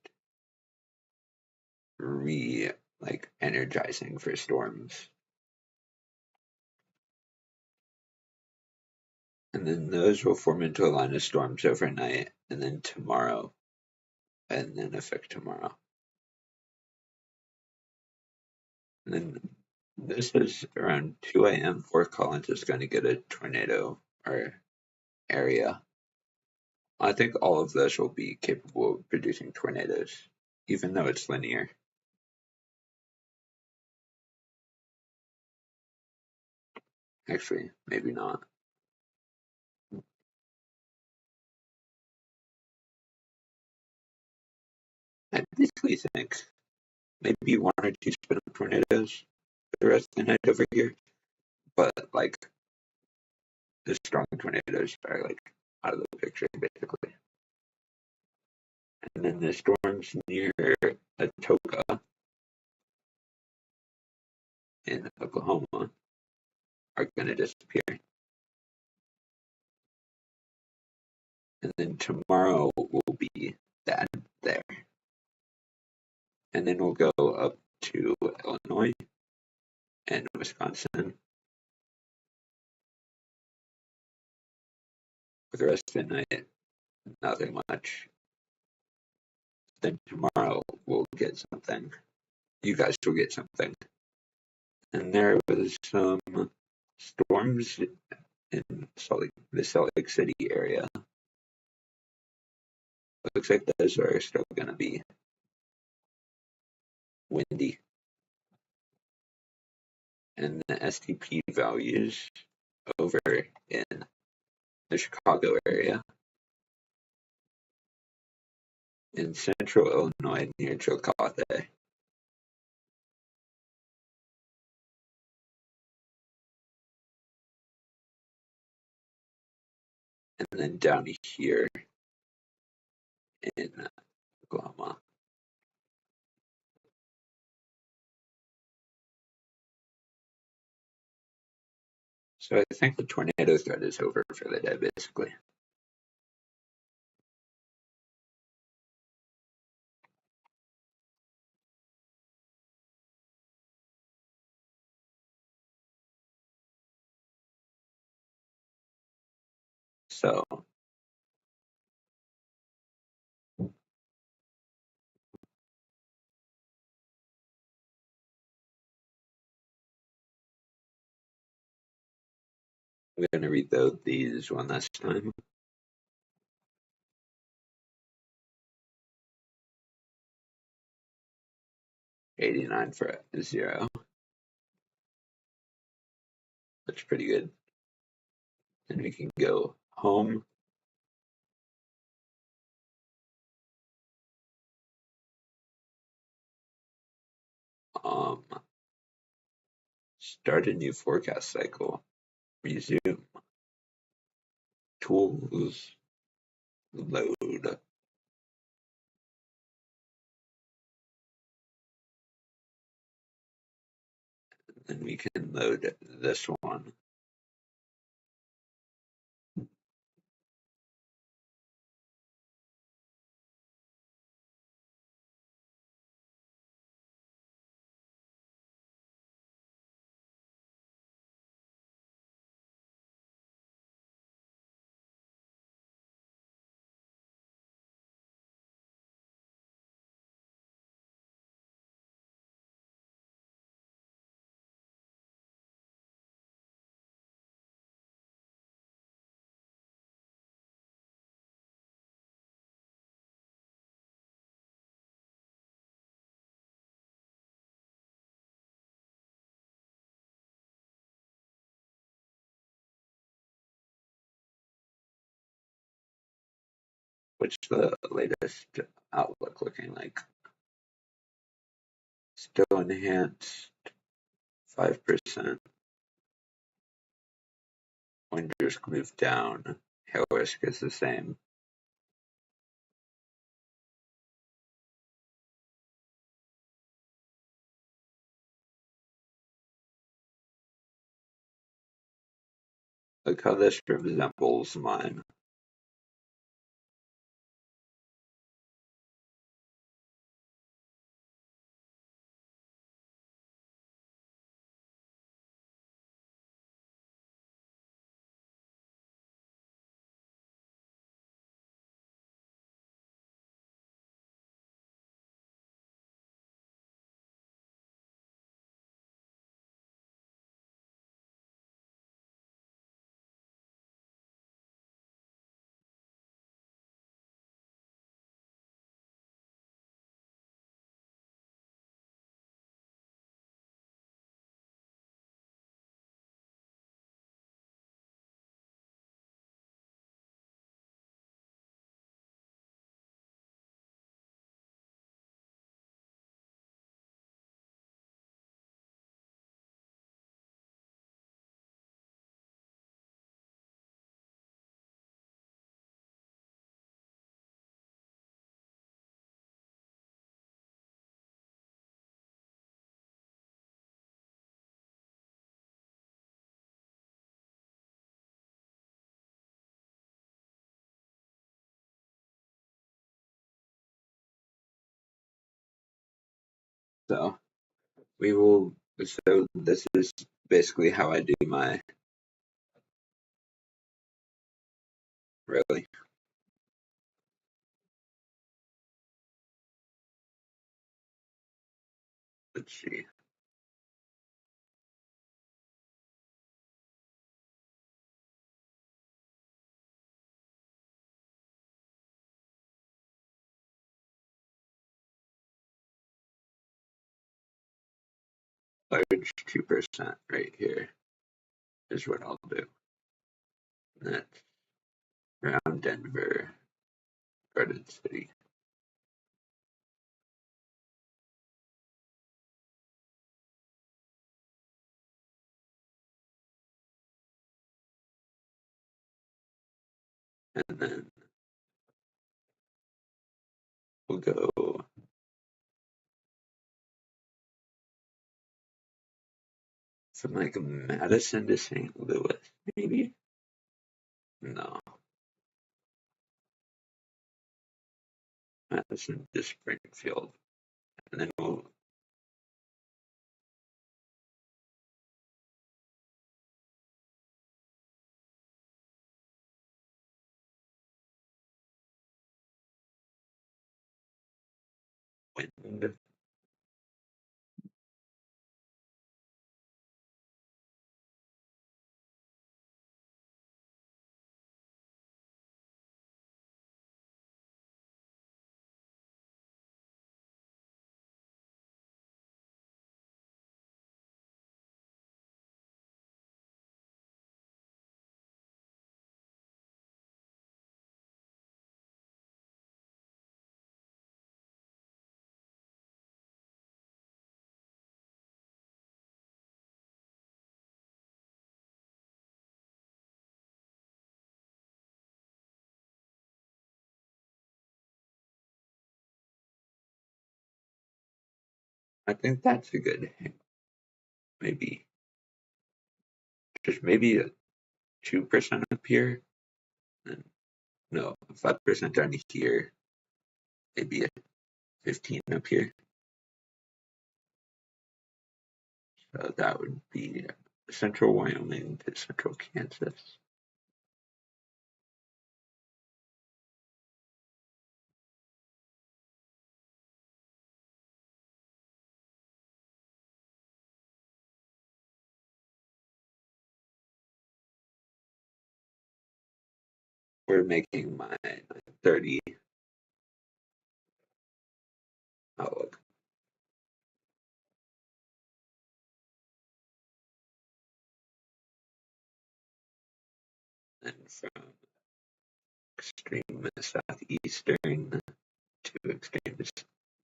A: energizing for storms. And then those will form into a line of storms overnight, and then tomorrow, and then affect tomorrow. And then this is around 2 a.m. Fort Collins is going to get a tornado or area. I think all of those will be capable of producing tornadoes, even though it's linear. Actually, maybe not. I basically think maybe 1 or 2 spin up tornadoes for the rest of the night over here, but like the strong tornadoes are like out of the picture basically. And then the storms near Atoka in Oklahoma are going to disappear. And then tomorrow will be that there. And then we'll go up to Illinois and Wisconsin for the rest of the night. Nothing much. Then tomorrow we'll get something. You guys will get something. And there was some storms in the Salt Lake City area. Looks like those are still going to be windy. And the STP values over in the Chicago area, in central Illinois near Chillicothe. And then down here in Oklahoma. So I think the tornado threat is over for the day, basically. So I'm going to read these one last time. $89 for 0. That's pretty good. And we can go home. Start a new forecast cycle. Resume. Tools. Load. Then we can load this one. What's the latest outlook looking like? Still enhanced 5%. Wind risk moved down. Hail risk is the same. Look how this resembles mine. So so this is basically how I do my, really. Let's see. Large 2% right here is what I'll do. That's around Denver, Garden City. And then we'll go from like Madison to St. Louis, maybe? No. Madison to Springfield. And then we'll wind. I think that's a good maybe just maybe a 2% up here, and no, 5% down here, maybe a 15 up here. So that would be central Wyoming to central Kansas. We're making my 30 outlook. And from extreme southeastern to extreme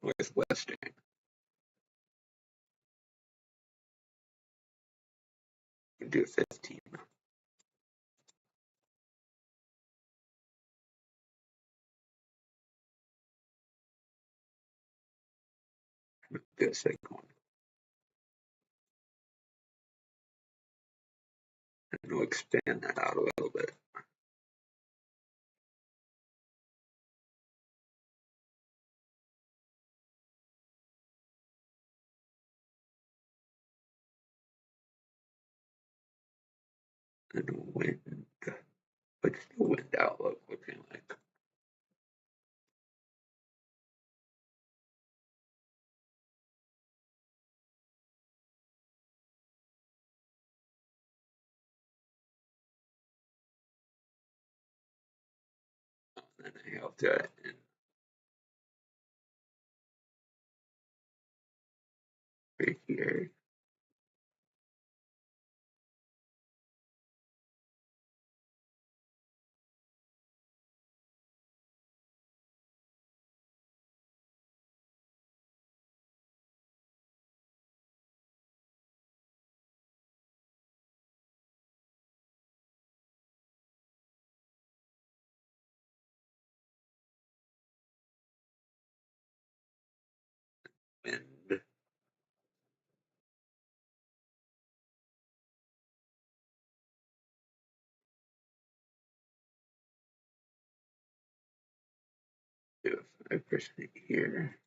A: northwestern. Do 15. Do a second one. And we'll expand that out a little bit. And wind. What's the wind outlook looking like? And then I have that in right here. Wind. Do a 5% here.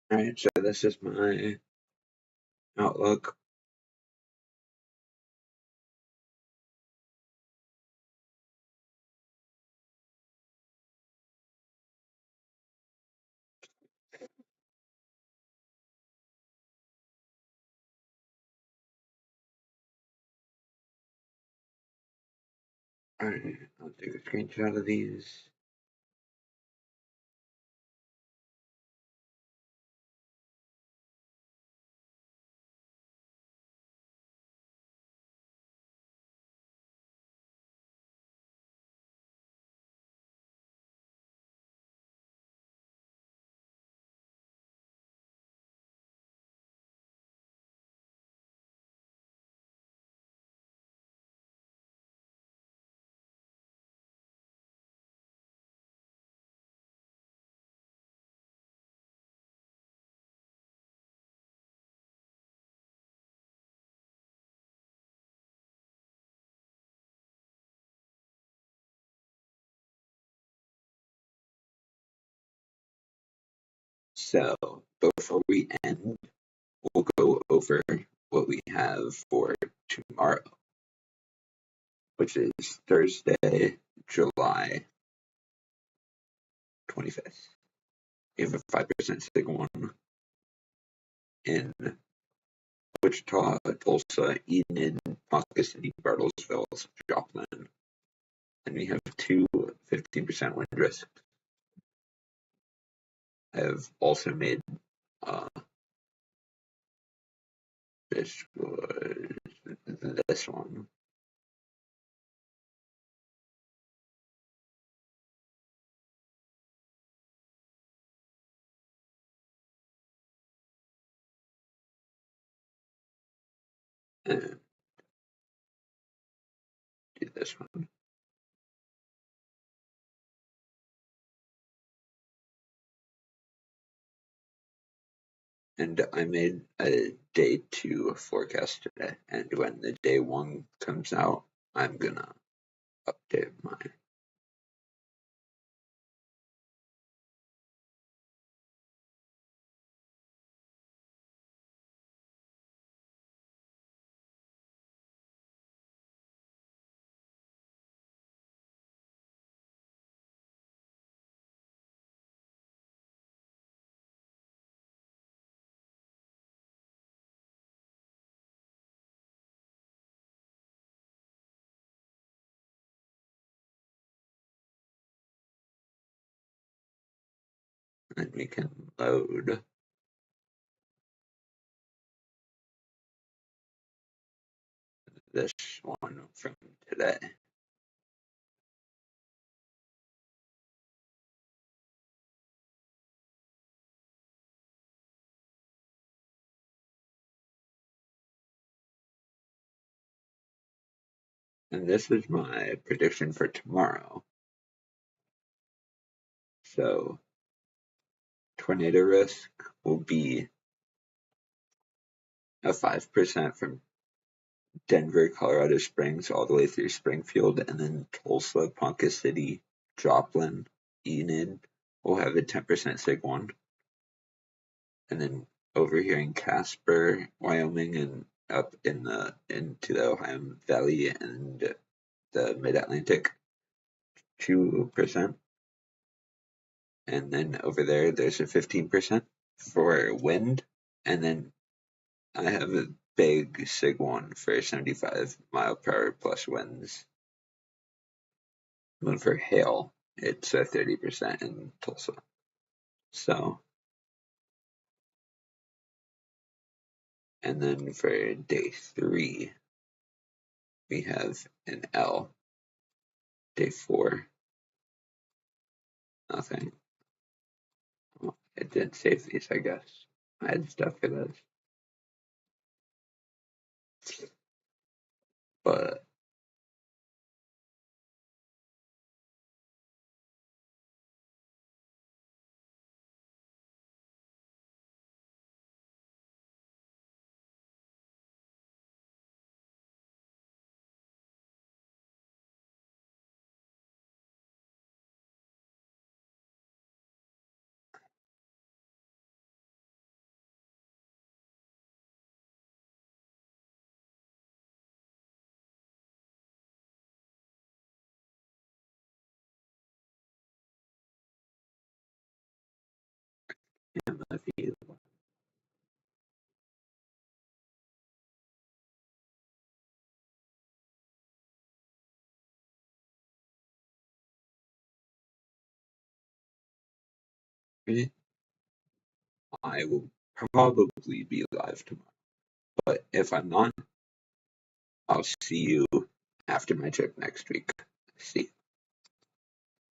A: Alright, so this is my outlook. Alright, I'll take a screenshot of these. So, before we end, we'll go over what we have for tomorrow, which is Thursday, July 25th. We have a 5% SIG 1 in Wichita, Tulsa, Enid, Ponca City, Bartlesville, Joplin. And we have two 15% wind risks. I have also made this one. And do this one. And I made a day 2 forecast today. And when the day 1 comes out, I'm gonna update mine. And we can load this one from today. And this is my prediction for tomorrow. So, tornado risk will be a 5% from Denver, Colorado Springs, all the way through Springfield, and then Tulsa, Ponca City, Joplin, Enid will have a 10% SIG 1. And then over here in Casper, Wyoming, and up into the Ohio Valley and the Mid-Atlantic, 2%. And then over there's a 15% for wind. And then I have a big SIG 1 for 75 mile per hour plus winds. And for hail, it's a 30% in Tulsa. So, and then for day 3, we have an L. Day 4, nothing. Well, it didn't save these, I guess. I had stuff for those. But him if he. I will probably be live tomorrow, but if I'm not, I'll see you after my trip next week. See you.